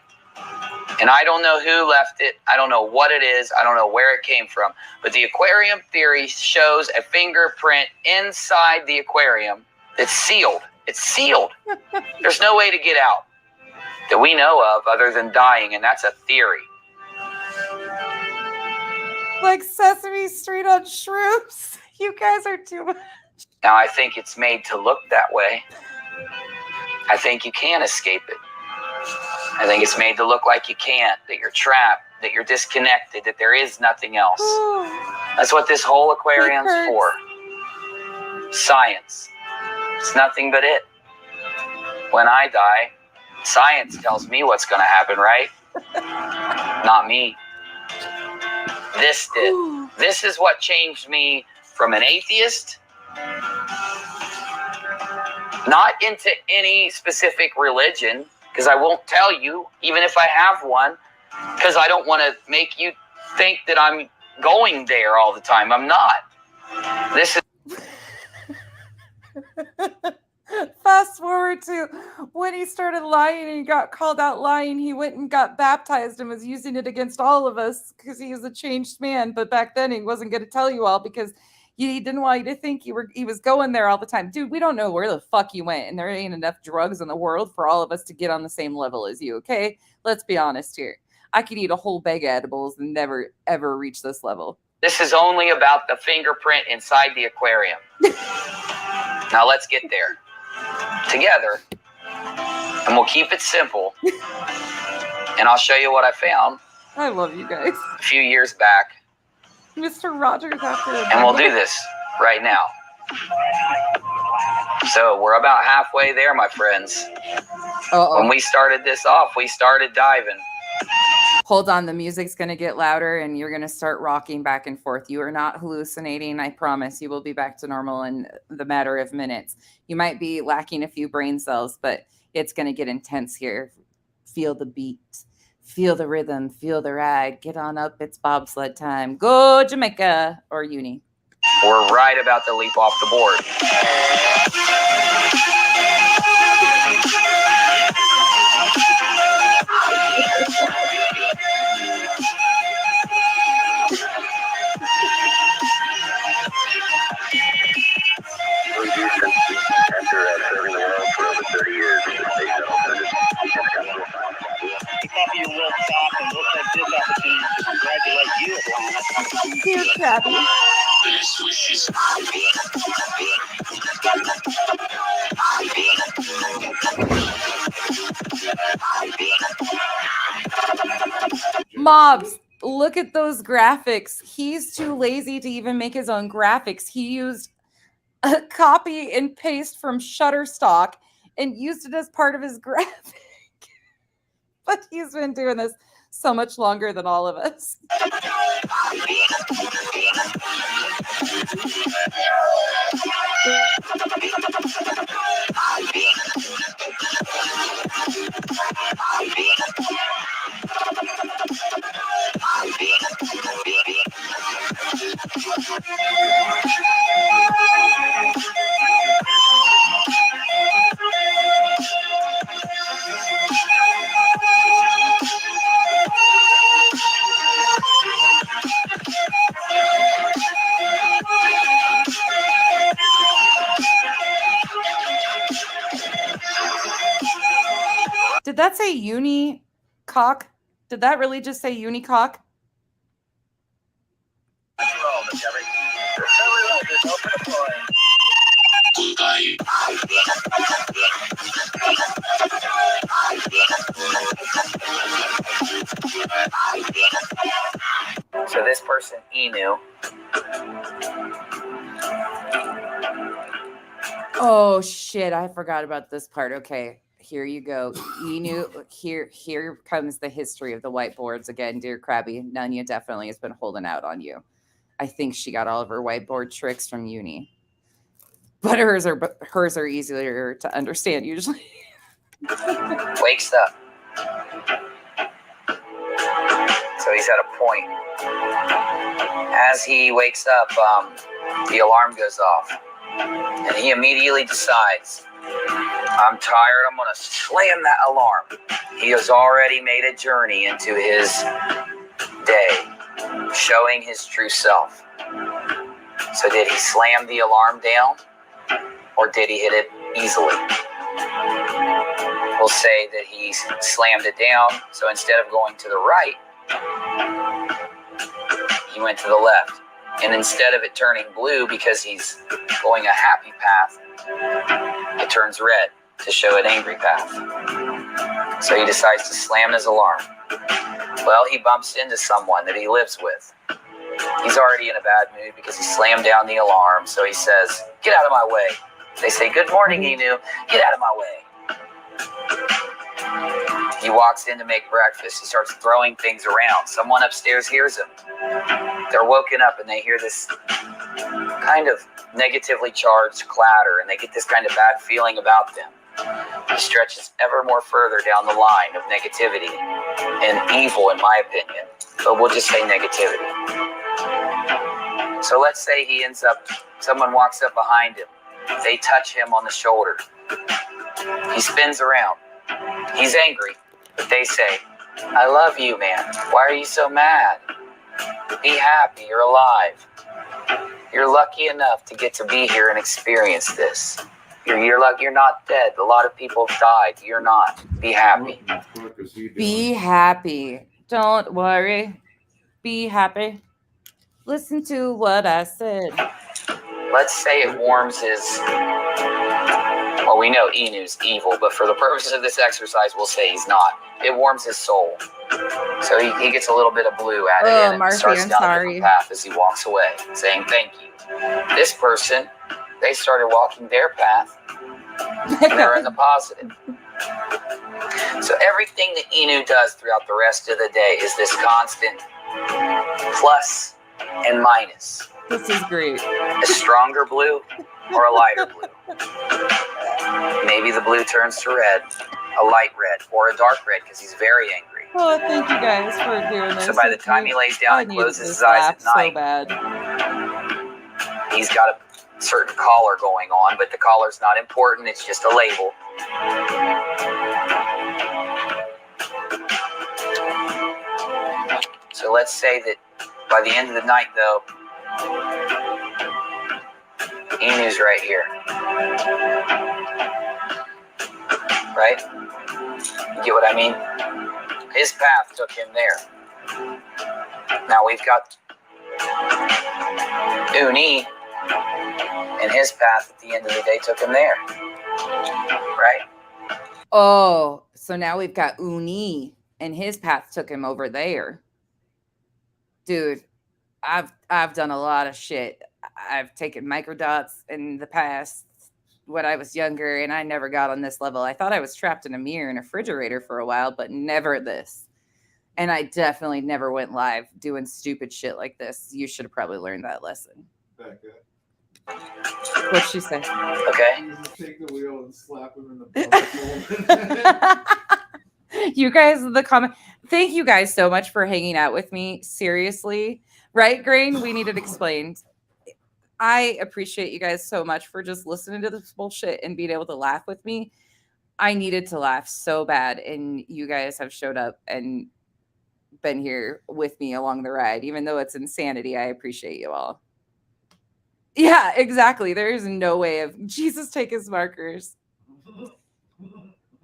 And I don't know who left it. I don't know what it is. I don't know where it came from. But the aquarium theory shows a fingerprint inside the aquarium that's sealed. It's sealed. There's no way to get out that we know of other than dying, and that's a theory. Like Sesame Street on shrooms. You guys are too much. Now, I think it's made to look that way. I think you can escape it. I think it's made to look like you can't, that you're trapped, that you're disconnected, that there is nothing else. That's what this whole aquarium's for. Science. It's nothing but it. When I die, science tells me what's going to happen, right? Not me. This did. This is what changed me from an atheist, not into any specific religion, because I won't tell you, even if I have one, because I don't want to make you think that I'm going there all the time. I'm not. This is. Fast forward to when he started lying and he got called out lying, he went and got baptized and was using it against all of us because he was a changed man. But back then he wasn't going to tell you all because he didn't want you to think he was going there all the time. Dude, we don't know where the fuck you went, and there ain't enough drugs in the world for all of us to get on the same level as you, okay? Let's be honest here. I could eat a whole bag of edibles and never, ever reach this level. This is only about the fingerprint inside the aquarium. Now let's get there together, and we'll keep it simple, and I'll show you what I found. I love you guys. A few years back. Mr. Rogers after. And we'll do this right now. So we're about halfway there, my friends. When we started this off, we started diving. Hold on, the music's going to get louder and you're going to start rocking back and forth. You are not hallucinating. I promise you will be back to normal in the matter of minutes. You might be lacking a few brain cells, but it's going to get intense here. Feel the beat. Feel the rhythm, feel the ride. Get on up, it's bobsled time. Go Jamaica or uni. We're right about to leap off the board. After serving the world for over 30 years, the space shuttle Krabby. Mobs, look at those graphics. He's too lazy to even make his own graphics. He used a copy and paste from Shutterstock and used it as part of his graphic. But he's been doing this so much longer than all of us. Did that say unicock? Did that really just say unicock? So this person, Inu. Oh shit, I forgot about this part. Okay, here you go. Inu, here comes the history of the whiteboards again, dear Krabby. Nunya definitely has been holding out on you. I think she got all of her whiteboard tricks from uni. But hers are easier to understand usually. Wakes up. So he's at a point. As he wakes up, the alarm goes off. And he immediately decides, I'm tired, I'm going to slam that alarm. He has already made a journey into his day, showing his true self. So did he slam the alarm down, or did he hit it easily? We'll say that he slammed it down, so instead of going to the right, he went to the left. And instead of it turning blue because he's going a happy path, it turns red to show an angry path. So he decides to slam his alarm. Well, he bumps into someone that he lives with. He's already in a bad mood because he slammed down the alarm, so he says, get out of my way. They say, good morning, Inu. Get out of my way. He walks in to make breakfast. He starts throwing things around. Someone upstairs hears him. They're woken up and they hear this kind of negatively charged clatter, and they get this kind of bad feeling about them. He stretches ever more further down the line of negativity and evil, in my opinion, but we'll just say negativity. So let's say he ends up, someone walks up behind him. They touch him on the shoulder. He spins around. He's angry, but they say, I love you, man. Why are you so mad? Be happy, you're alive. You're lucky enough to get to be here and experience this. You're not dead. A lot of people have died. You're not. Be happy. Be happy. Don't worry. Be happy. Listen to what I said. Let's say it warms his... Well, we know Inu's evil, but for the purposes of this exercise, we'll say he's not. It warms his soul. So he gets a little bit of blue added in and Marcy, starts I'm down sorry. a different path as he walks away, saying thank you. This person, they started walking their path, and they're in the positive. So everything that Inu does throughout the rest of the day is this constant plus and minus. This is great. A stronger blue or a lighter blue. Maybe the blue turns to red, a light red, or a dark red because he's very angry. Oh, thank you guys for doing this. So by the time he lays down and closes his eyes at night, so bad. he's got a certain collar going on, but the collar's not important. It's just a label. So let's say that by the end of the night, though, Inu's right here. Right? You get what I mean? His path took him there. Now we've got Uni and his path at the end of the day took him there. Right? Oh, so now we've got Uni and his path took him over there. Dude, I've done a lot of shit. I've taken microdots in the past when I was younger, and I never got on this level. I thought I was trapped in a mirror in a refrigerator for a while, but never this. And I definitely never went live doing stupid shit like this. You should have probably learned that lesson. What'd she say? Okay. Take the wheel and slap him in the You guys, the comment. Thank you guys so much for hanging out with me. Seriously, right, Grain? We need it explained. I appreciate you guys so much for just listening to this bullshit and being able to laugh with me. I needed to laugh so bad, and you guys have showed up and been here with me along the ride, even though it's insanity. I appreciate you all. Yeah, exactly. There's no way of Jesus take his markers.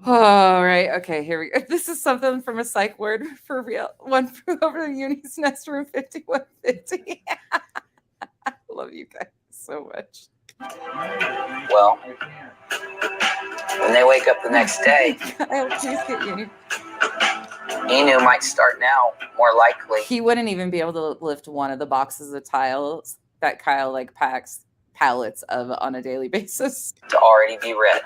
All right. Okay, here we go. This is something from a psych word for real. One flew over the Uni's nest room 5150. I love you guys so much. Well, when they wake up the next day, Kyle, please get Uni. Inu might start now, more likely. He wouldn't even be able to lift one of the boxes of tiles that Kyle like packs pallets of on a daily basis. To already be red.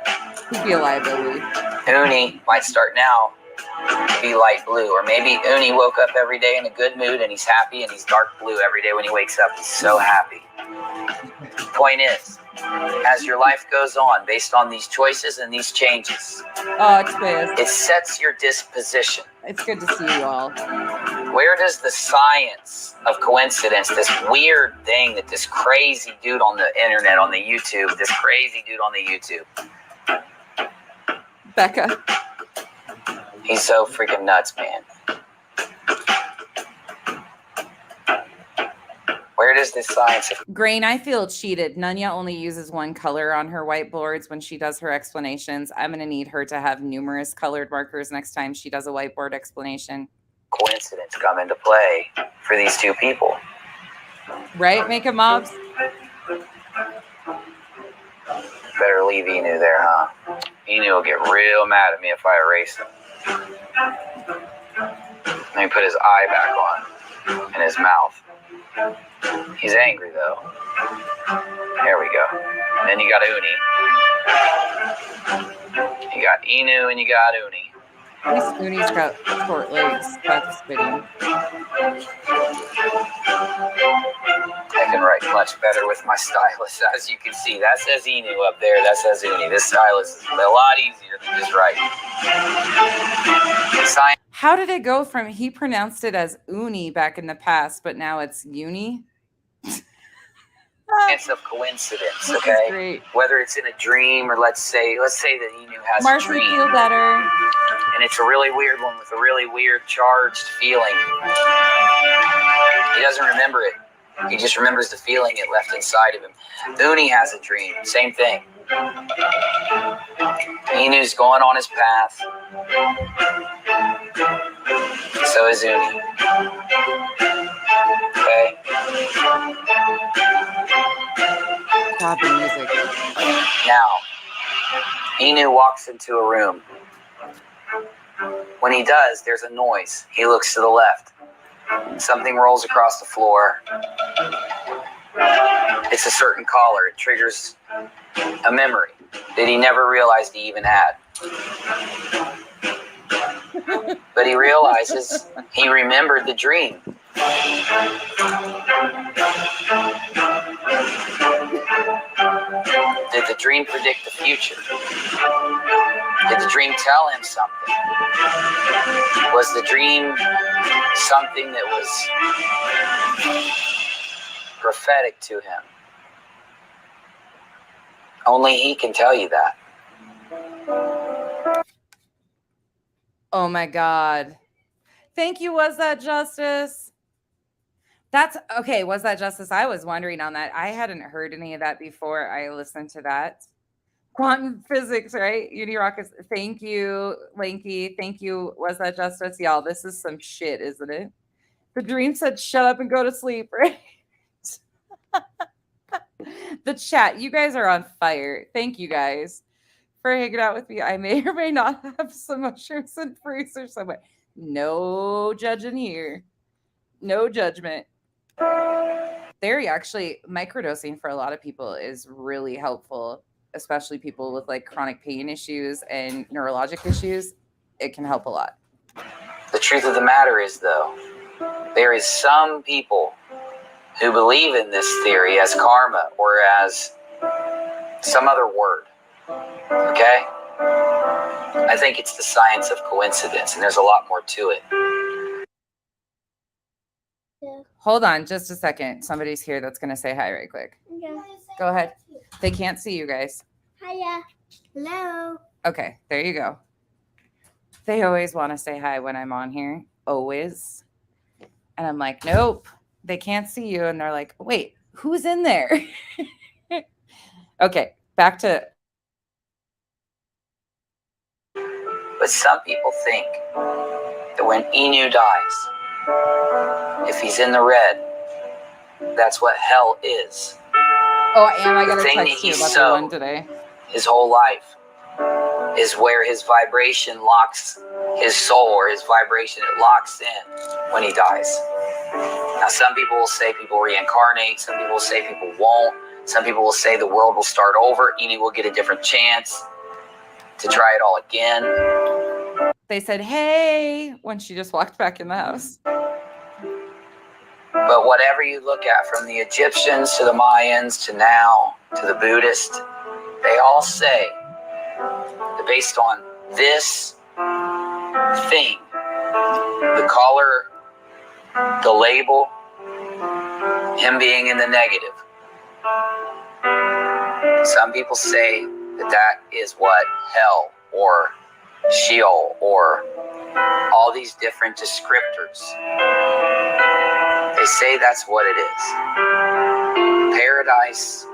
He'd be a liability. Uni might start now to be light blue, or maybe Uni woke up every day in a good mood and he's happy and he's dark blue every day when he wakes up. He's so happy. Point is, as your life goes on, based on these choices and these changes, it sets your disposition. It's good to see you all. Where does the science of coincidence, this weird thing that this crazy dude on the internet, on the YouTube, this crazy dude on the YouTube, Becca. He's so freaking nuts, man. Where does this science of Grain, I feel cheated. Nunya only uses one color on her whiteboards when she does her explanations. I'm going to need her to have numerous colored markers next time she does a whiteboard explanation. coincidence come into play for these two people? Right? Make it mobs. Better leave Inu there, huh? Inu will get real mad at me if I erase him. Let me put his eye back on and his mouth. He's angry though. There we go. And then you got Uni. You got Inu and you got Uni. At least Uni's got short legs. That's fitting. I can write much better with my stylus, as you can see. That says Inu up there. That says Uni. This stylus is a lot easier than just writing. How did it go from he pronounced it as Uni back in the past, but now it's Uni? It's of coincidence, okay? Whether it's in a dream or let's say that Inu has Marcy, a dream. feel better. And it's a really weird one with a really weird charged feeling. He doesn't remember it. He just remembers the feeling it left inside of him. Uni has a dream. Same thing. Inu's going on his path. So is Uni. Okay? Stop the music. Now, Inu walks into a room. When he does, there's a noise. He looks to the left. Something rolls across the floor. It's a certain color. It triggers a memory that he never realized he even had. But he realizes he remembered the dream. Did the dream predict the future? Did the dream tell him something? Was the dream something that was prophetic to him? Only he can tell you that. Oh my God. Thank you. Was that justice? That's okay. Was that justice? I was wondering on that. I hadn't heard any of that before I listened to that. Quantum physics, right? Unirock is, thank you, Lanky. Thank you. Was that justice? Y'all, this is some shit, isn't it? The dream said, shut up and go to sleep, right? The chat, you guys are on fire. Thank you guys for hanging out with me. I may or may not have some mushrooms and fruits or somewhere. No judging here. No judgment. There, actually, microdosing for a lot of people is really helpful, especially people with like chronic pain issues and neurologic issues. It can help a lot. The truth of the matter is, though, there is some people who believe in this theory as karma or as some other word. Okay? I think it's the science of coincidence, and there's a lot more to it. Yeah. Hold on just a second. Somebody's here that's going to say hi right quick. Yeah. Go ahead. They can't see you guys. Hiya. Hello. Okay, there you go. They always want to say hi when I'm on here. Always. And I'm like, nope, they can't see you. And they're like, wait, who's in there? Okay, back to. But some people think that when Inu dies, if he's in the red, that's what hell is. Oh, and I got The to thing text that you he about the one sowed today. his whole life is where his vibration locks his soul, or his vibration, it locks in when he dies. Now, some people will say people reincarnate. Some people will say people won't. Some people will say the world will start over. Inu will get a different chance to try it all again. They said, hey, when she just walked back in the house. But whatever you look at, from the Egyptians to the Mayans to now to the Buddhists, they all say that based on this thing, the color, the label, him being in the negative, some people say that that is what hell or Sheol or all these different descriptors, they say that's what it is. Paradise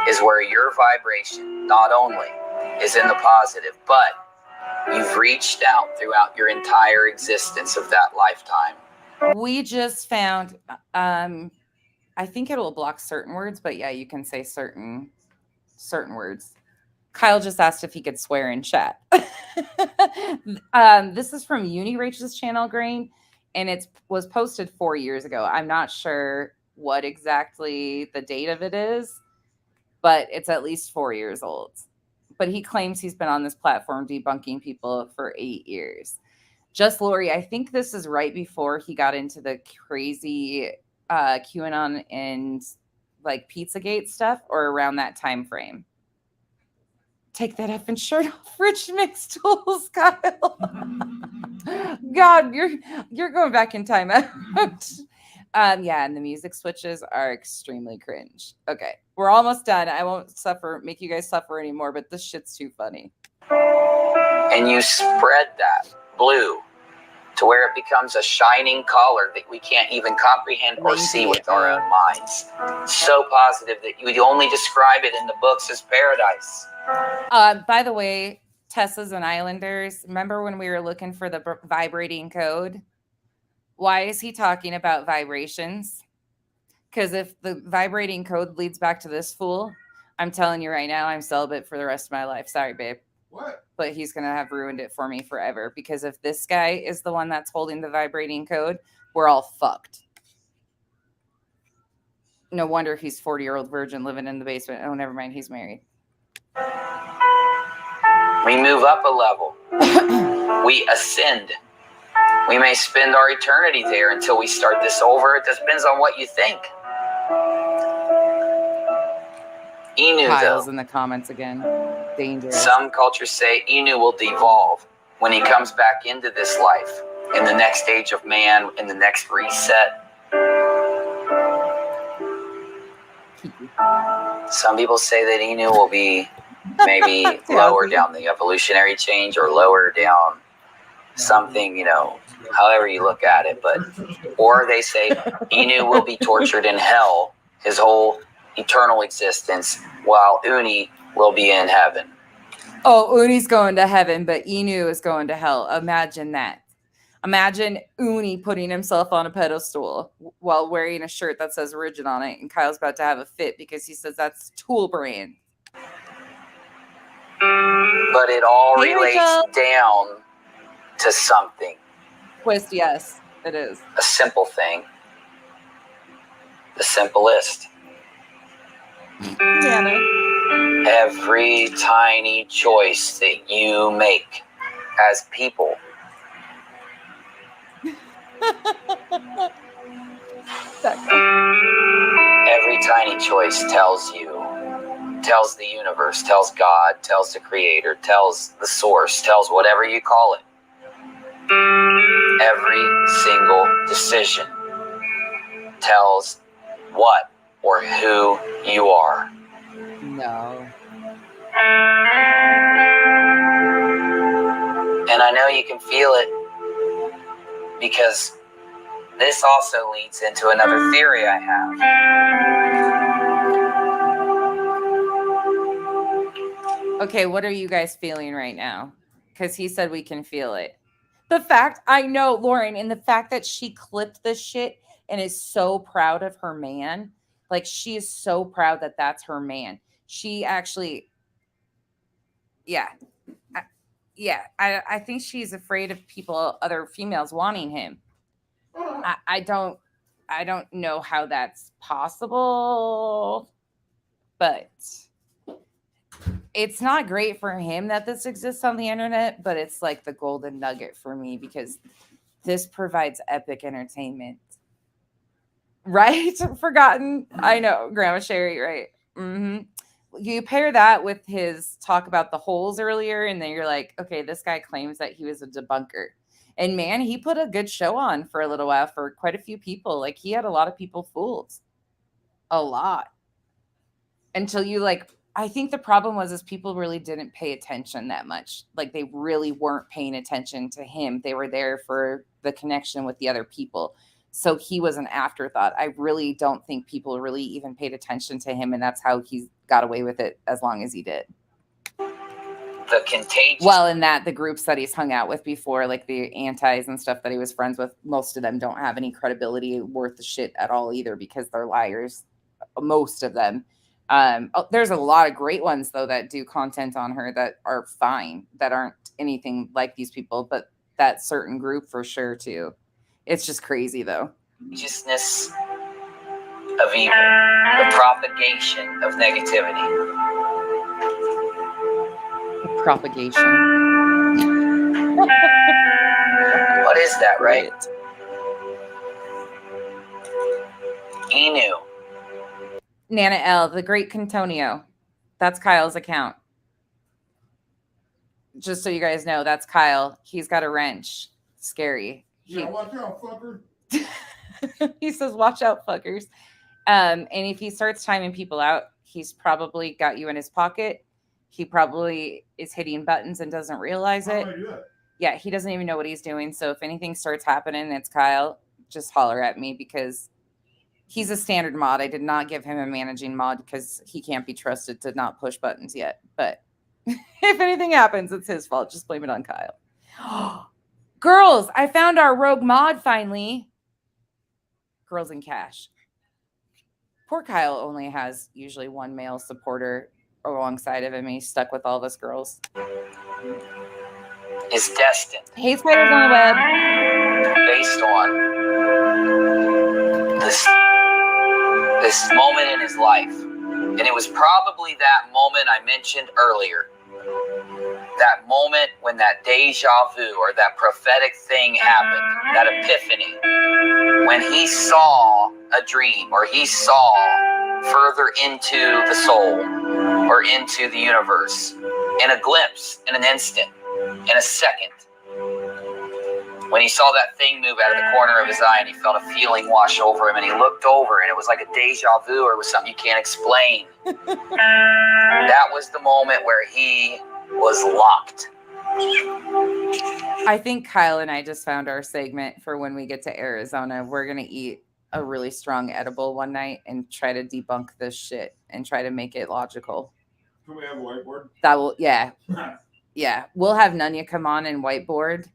is where your vibration not only is in the positive, but you've reached out throughout your entire existence of that lifetime. We just found, I think it will block certain words, but yeah, you can say certain words. Kyle just asked if he could swear in chat. This is from Uni Rachel's channel, Green, and it was posted 4 years ago. I'm not sure what exactly the date of it is, but it's at least 4 years old. But he claims he's been on this platform debunking people for 8 years. Just Lori, I think this is right before he got into the crazy QAnon and like Pizzagate stuff, or around that time frame. Take that effing shirt off, Rich Mix Tools, Kyle. God, you're going back in time out. Yeah, and the music switches are extremely cringe. Okay, we're almost done. I won't make you guys suffer anymore, but this shit's too funny. And you spread that blue to where it becomes a shining color that we can't even comprehend or see with our own minds. So positive that you would only describe it in the books as paradise. By the way, Tessas and Islanders, remember when we were looking for the vibrating code? Why is he talking about vibrations? Because if the vibrating code leads back to this fool, I'm telling you right now, I'm celibate for the rest of my life. Sorry, babe. What? But he's going to have ruined it for me forever. Because if this guy is the one that's holding the vibrating code, we're all fucked. No wonder he's 40-year-old virgin living in the basement. Oh, never mind. He's married. We move up a level. We ascend. We may spend our eternity there until we start this over. It depends on what you think. Inu, Kyle's though, in the comments again. Dangerous. some cultures say Inu will devolve when he comes back into this life, in the next age of man, in the next reset. Some people say that Inu will be maybe lower down the evolutionary change, or lower down something, however you look at it. But, or they say Inu will be tortured in hell his whole eternal existence, while Uni will be in heaven. Oh, Uni's going to heaven, but Inu is going to hell. Imagine that. Imagine Uni putting himself on a pedestal while wearing a shirt that says Rigid on it, and Kyle's about to have a fit because he says that's Tool brand. But it all Hey, relates Rachel. down to something. Twist, yes, it is. A simple thing. The simplest. Nana. Every tiny choice that you make as people every tiny choice tells the universe, tells God, tells the creator, tells the source, tells whatever you call it. Every single decision tells what or who you are. No. And I know you can feel it because this also leads into another theory I have. Okay, what are you guys feeling right now? Because he said we can feel it. The fact, I know, Lauren, and the fact that she clipped this shit and is so proud of her man. Like, she is so proud that that's her man. She actually, yeah. I think she's afraid of people, other females wanting him. I don't know how that's possible, but it's not great for him that this exists on the internet, but it's like the golden nugget for me because this provides epic entertainment. Right? Forgotten. I know, Grandma Sherry, right? Mm-hmm. You pair that with his talk about the holes earlier, and then you're like, okay, this guy claims that he was a debunker. And man, he put a good show on for a little while for quite a few people. Like, he had a lot of people fooled. A lot. Until you, like, I think the problem was people really didn't pay attention that much. Like, they really weren't paying attention to him. They were there for the connection with the other people. So he was an afterthought. I really don't think people really even paid attention to him, and that's how he got away with it as long as he did. The contagious. Well, in that the groups that he's hung out with before, like the antis and stuff that he was friends with, most of them don't have any credibility worth the shit at all either because they're liars. Most of them. There's a lot of great ones though that do content on her that are fine, that aren't anything like these people, but that certain group for sure too. It's just crazy though. Contagiousness of evil, the propagation of negativity. Propagation. What is that, right? Enu. Nana L, the Great Cantonio. That's Kyle's account. Just so you guys know, that's Kyle. He's got a wrench. Scary. Yeah, watch out, fucker. He says, watch out, fuckers. And if he starts timing people out, he's probably got you in his pocket. He probably is hitting buttons and doesn't realize it. Yeah, he doesn't even know what he's doing. So if anything starts happening, it's Kyle. Just holler at me because he's a standard mod. I did not give him a managing mod because he can't be trusted to not push buttons yet. But if anything happens, it's his fault. Just blame it on Kyle. Girls, I found our rogue mod finally. Girls in Cash. Poor Kyle only has usually one male supporter alongside of him. He's stuck with all of us girls. Is destined. Hey, spiders on the web. Based on this moment in his life. And it was probably that moment I mentioned earlier. That moment when that deja vu or that prophetic thing happened, that epiphany, when he saw a dream or he saw further into the soul or into the universe in a glimpse, in an instant, in a second. When he saw that thing move out of the corner of his eye and he felt a feeling wash over him and he looked over and it was like a deja vu or it was something you can't explain. That was the moment where he was locked. I think Kyle and I just found our segment for when we get to Arizona. We're going to eat a really strong edible one night and try to debunk this shit and try to make it logical. Can we have a whiteboard? That will, yeah. Yeah. We'll have Nunya come on and whiteboard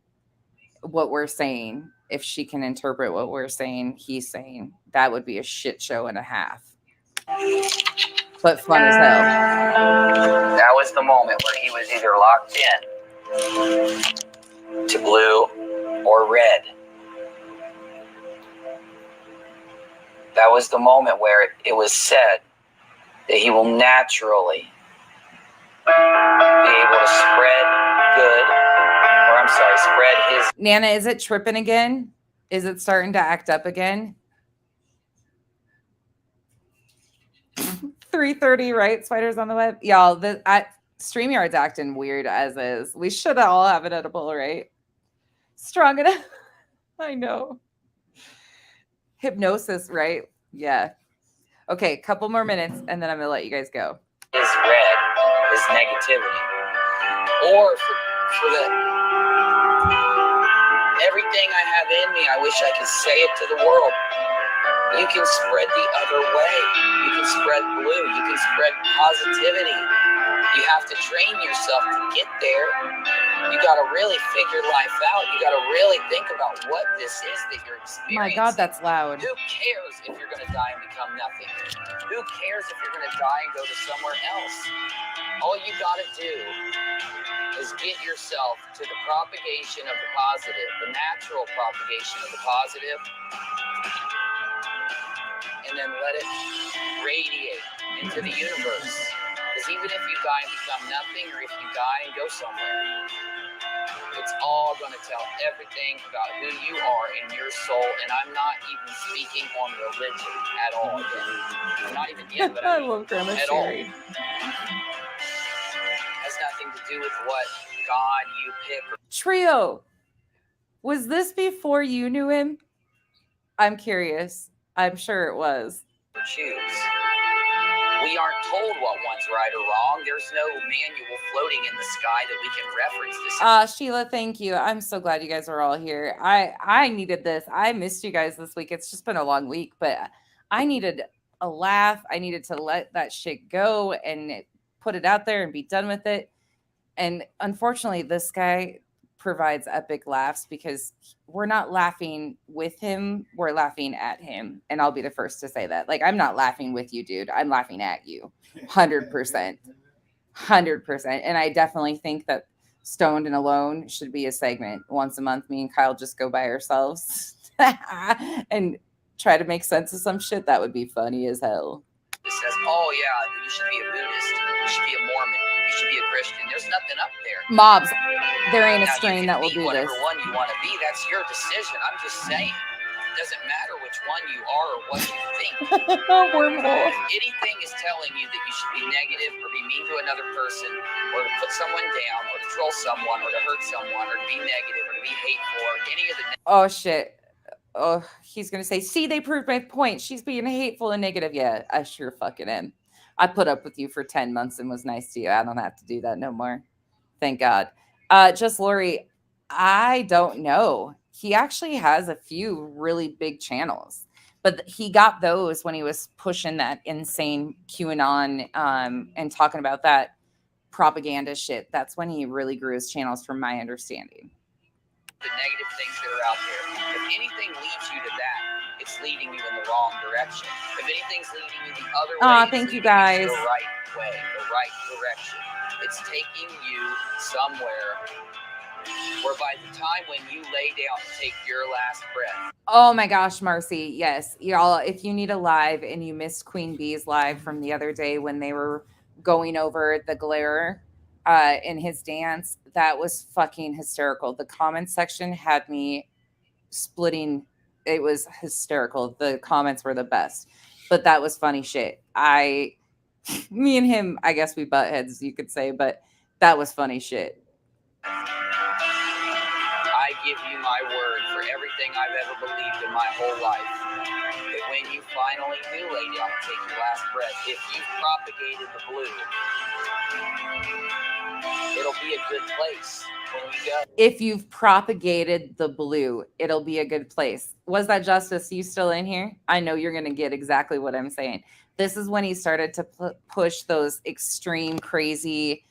what we're saying. If she can interpret what we're saying, he's saying, that would be a shit show and a half. But fun as hell. That was the moment where he was either locked in to blue or red. That was the moment where it was said that he will naturally be able to spread good, or I'm sorry, spread his. Nana, is it tripping again? Is it starting to act up again? 3:30, right? Spiders on the web. Y'all, StreamYard's acting weird as is. We should all have an edible, right? Strong enough. I know. Hypnosis, right? Yeah. Okay, couple more minutes, and then I'm gonna let you guys go. Is red, is negativity. Or for the everything I have in me, I wish I could say it to the world. You can spread the other way. You can spread blue. You can spread positivity. You have to train yourself to get there. You got to really figure life out. You got to really think about what this is that you're experiencing. My God, that's loud. Who cares if you're going to die and become nothing? Who cares if you're going to die and go to somewhere else? All you got to do is get yourself to the propagation of the positive, the natural propagation of the positive, and then let it radiate into the universe. Because even if you die and become nothing, or if you die and go somewhere, it's all going to tell everything about who you are in your soul. And I'm not even speaking on religion at all. Not even yet, but I love Grandma at all. Sherry. Has nothing to do with what God you pick. Trio, was this before you knew him? I'm curious. I'm sure it was. Or choose. We aren't told what one's right or wrong. There's no manual floating in the sky that we can reference this. Sheila, thank you. I'm so glad you guys are all here. I needed this. I missed you guys this week. It's just been a long week, but I needed a laugh. I needed to let that shit go and put it out there and be done with it. And unfortunately, this guy provides epic laughs because we're not laughing with him, we're laughing at him. And I'll be the first to say that. Like, I'm not laughing with you, dude. I'm laughing at you. 100%. 100%. And I definitely think that Stoned and Alone should be a segment once a month. Me and Kyle just go by ourselves and try to make sense of some shit. That would be funny as hell. It says, oh yeah, you should be a Buddhist, you should be a Mormon, you should be a Christian. There's nothing up there. Mobs, there ain't a Now, strain that will do this. Whatever one you want to be, that's your decision. I'm just saying. It doesn't matter which one you are or what you think. Wormhole. If anything is telling you that you should be negative or be mean to another person or to put someone down or to troll someone or to hurt someone or to be negative or to be hateful or any of the Oh shit. Oh, he's gonna say, see, they proved my point. She's being hateful and negative. Yeah, I sure fucking am. I put up with you for 10 months and was nice to you. I don't have to do that no more. Thank God. Just Lori, I don't know. He actually has a few really big channels, but he got those when he was pushing that insane QAnon and talking about that propaganda shit. That's when he really grew his channels, from my understanding. The negative things that are out there. If anything leads you to that, it's leading you in the wrong direction. If anything's leading you the other way, it's thank you leading guys. to the right way, the right direction. It's taking you somewhere where by the time when you lay down and take your last breath. Oh my gosh, Marcy. Yes. Y'all, if you need a live and you missed Queen Bee's live from the other day when they were going over the glare in his dance, that was fucking hysterical. The comment section had me splitting. It was hysterical. The comments were the best, but that was funny shit. Me and him, I guess we butt heads, you could say, but that was funny shit. I give you my word for everything I've ever believed in my whole life, that when you finally do lay down and take your last breath, if you propagated the blue, it'll be a good place when you go. If you've propagated the blue, it'll be a good place. Was that Justice? You still in here? I know you're going to get exactly what I'm saying. This is when he started to push those extreme, crazy.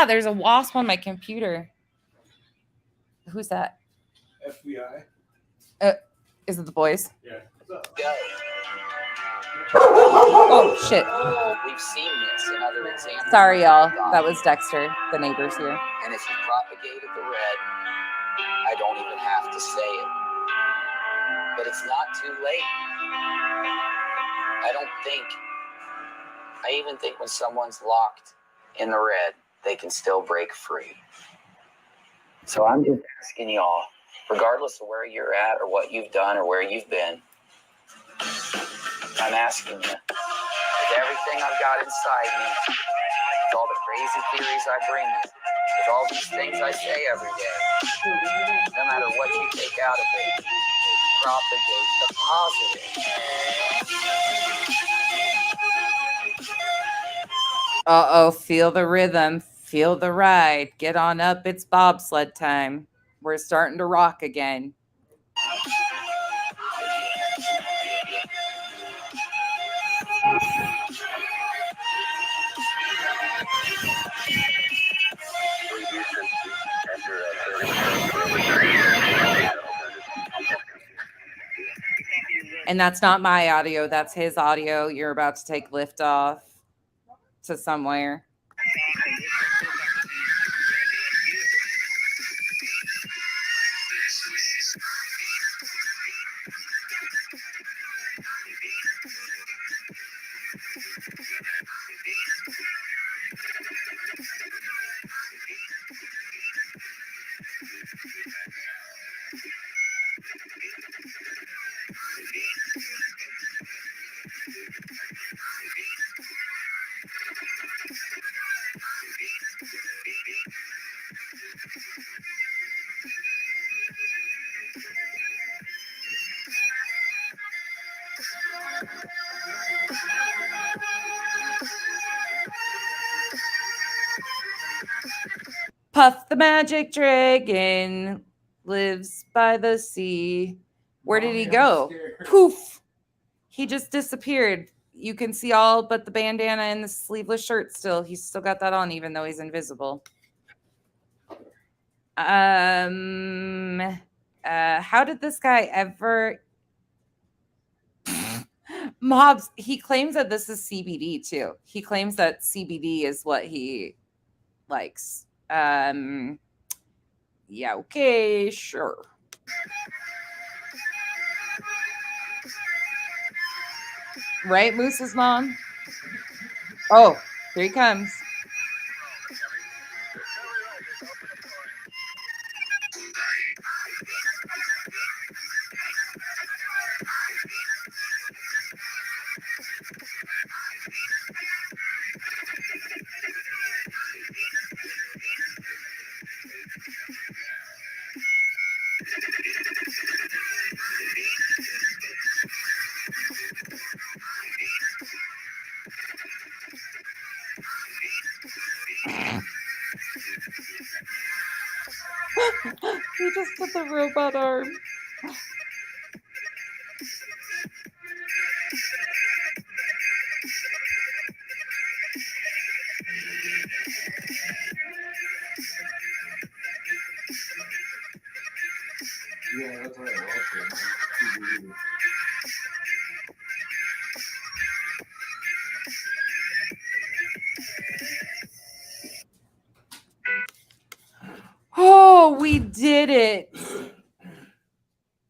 There's a wasp on my computer. Who's that? FBI. Is it the boys? Yeah. Go. Oh shit! We've seen this in other examples. Sorry, y'all. That was Dexter. The neighbor's here. And if you propagated the red, I don't even have to say it. But it's not too late. I even think when someone's locked in the red, they can still break free. So I'm just asking y'all, regardless of where you're at or what you've done or where you've been, I'm asking you, with everything I've got inside me, with all the crazy theories I bring you, with all these things I say every day, no matter what you take out of it, propagate the positive. Uh-oh, feel the rhythm, feel the ride. Get on up, it's bobsled time. We're starting to rock again. And that's not my audio, that's his audio. You're about to take lift off to somewhere. Puff the magic dragon lives by the sea. Where did he go? Poof. He just disappeared. You can see all but the bandana and the sleeveless shirt still. He's still got that on even though he's invisible. How did this guy ever Mobs, he claims that this is CBD too. He claims that CBD is what he likes. Yeah, okay, sure. Right, Moose's mom? Oh, here he comes. He just did the robot arm. Yeah, that's what I watched. Oh, we did it.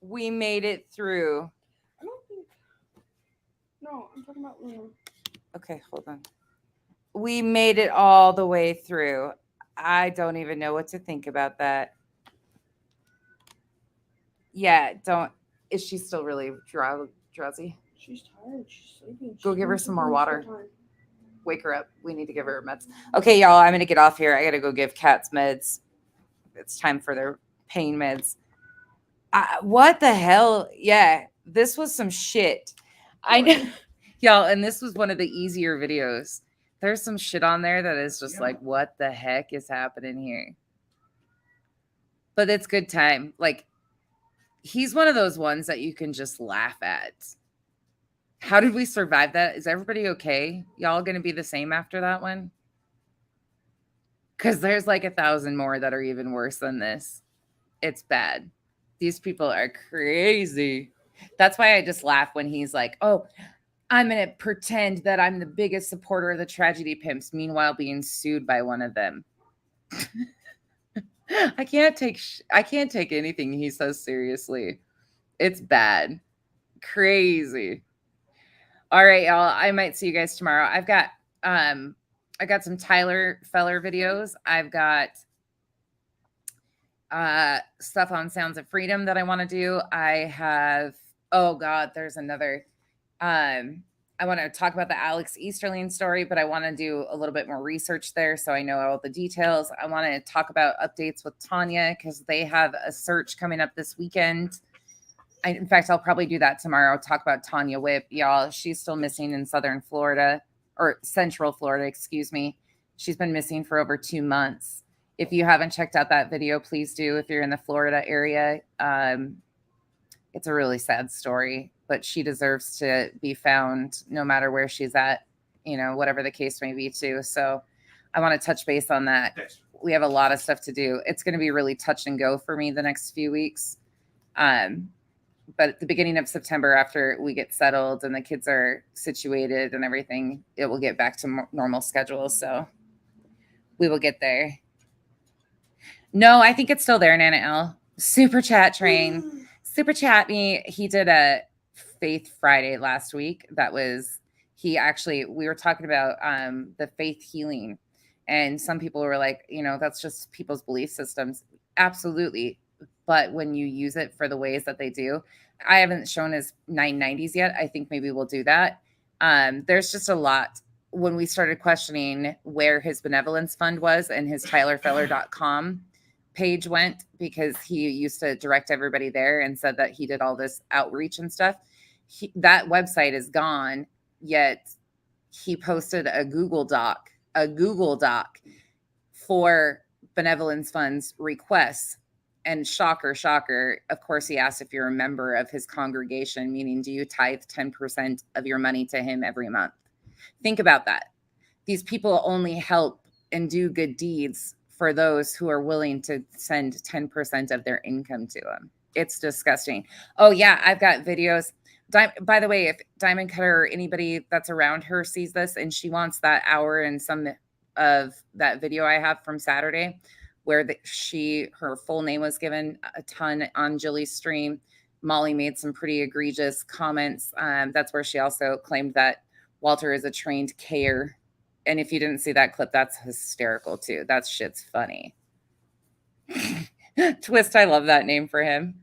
We made it through. I don't think. No, I'm talking about Luna. Okay, hold on. We made it all the way through. I don't even know what to think about that. Yeah, don't. Is she still really drowsy? She's tired. She's sleeping. Go She's give her been some more sleeping water. this whole time. Wake her up. We need to give her meds. Okay, y'all, I'm going to get off here. I got to go give cats meds. It's time for their pain meds. What the hell? Yeah, this was some shit. I know, y'all, and this was one of the easier videos. There's some shit on there that is just like, what the heck is happening here? But it's good time. Like, he's one of those ones that you can just laugh at. How did we survive that? Is everybody okay? Y'all going to be the same after that one? Because there's like 1,000 more that are even worse than this. It's bad. These people are crazy. That's why I just laugh when he's like, oh, I'm going to pretend that I'm the biggest supporter of the tragedy pimps, meanwhile being sued by one of them. I can't take anything he says seriously. It's bad. Crazy. All right, y'all. I might see you guys tomorrow. I got some Tyler Feller videos. I've got stuff on Sounds of Freedom that I want to do. I have, oh God, there's another. I want to talk about the Alex Easterling story, but I want to do a little bit more research there so I know all the details. I want to talk about updates with Tanya because they have a search coming up this weekend. In fact, I'll probably do that tomorrow. Talk about Tanya Whip, y'all. She's still missing in Southern Florida, or Central Florida, excuse me. She's been missing for over 2 months. If you haven't checked out that video, please do. If you're in the Florida area, it's a really sad story, but she deserves to be found no matter where she's at, you know, whatever the case may be too. So I want to touch base on that. We have a lot of stuff to do. It's going to be really touch and go for me the next few weeks. But at the beginning of September, after we get settled and the kids are situated and everything, it will get back to normal schedule. So we will get there. No, I think it's still there, Nana L. Super chat train. Super chat me. He did a Faith Friday last week. We were talking about the faith healing. And some people were like, you know, that's just people's belief systems. Absolutely. But when you use it for the ways that they do, I haven't shown his 990s yet. I think maybe we'll do that. There's just a lot. When we started questioning where his benevolence fund was and his tylerfeller.com page went, because he used to direct everybody there and said that he did all this outreach and stuff. That website is gone, yet he posted a Google Doc for benevolence funds requests. And shocker, of course, he asked if you're a member of his congregation, meaning do you tithe 10% of your money to him every month? Think about that. These people only help and do good deeds for those who are willing to send 10% of their income to him. It's disgusting. Oh, yeah, I've got videos. By the way, if Diamond Cutter or anybody that's around her sees this and she wants that hour and some of that video I have from Saturday, where her full name was given a ton on Jilly's stream. Molly made some pretty egregious comments. That's where she also claimed that Walter is a trained K-er. And if you didn't see that clip, that's hysterical too. That shit's funny. Twist, I love that name for him.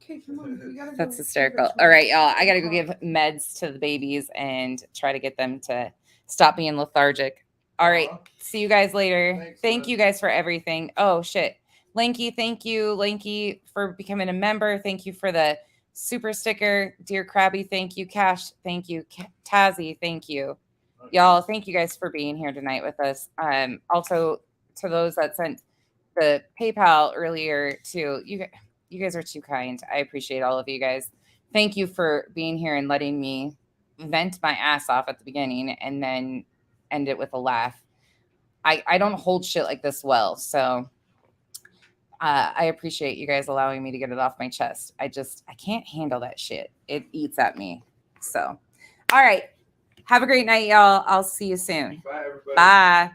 Okay, come on. We gotta That's go. hysterical. All right, y'all. I got to go give meds to the babies and try to get them to stop being lethargic. All right. See you guys later. Thank you guys for everything. Oh, shit. Lanky, thank you. Lanky for becoming a member. Thank you for the super sticker. Dear Krabby, thank you. Cash, thank you. Tazzy, thank you. Y'all, thank you guys for being here tonight with us. Also, to those that sent the PayPal earlier, too, you guys are too kind. I appreciate all of you guys. Thank you for being here and letting me vent my ass off at the beginning and then end it with a laugh. I don't hold shit like this well. So I appreciate you guys allowing me to get it off my chest. I can't handle that shit. It eats at me. So, all right. Have a great night, y'all. I'll see you soon. Bye, everybody. Bye.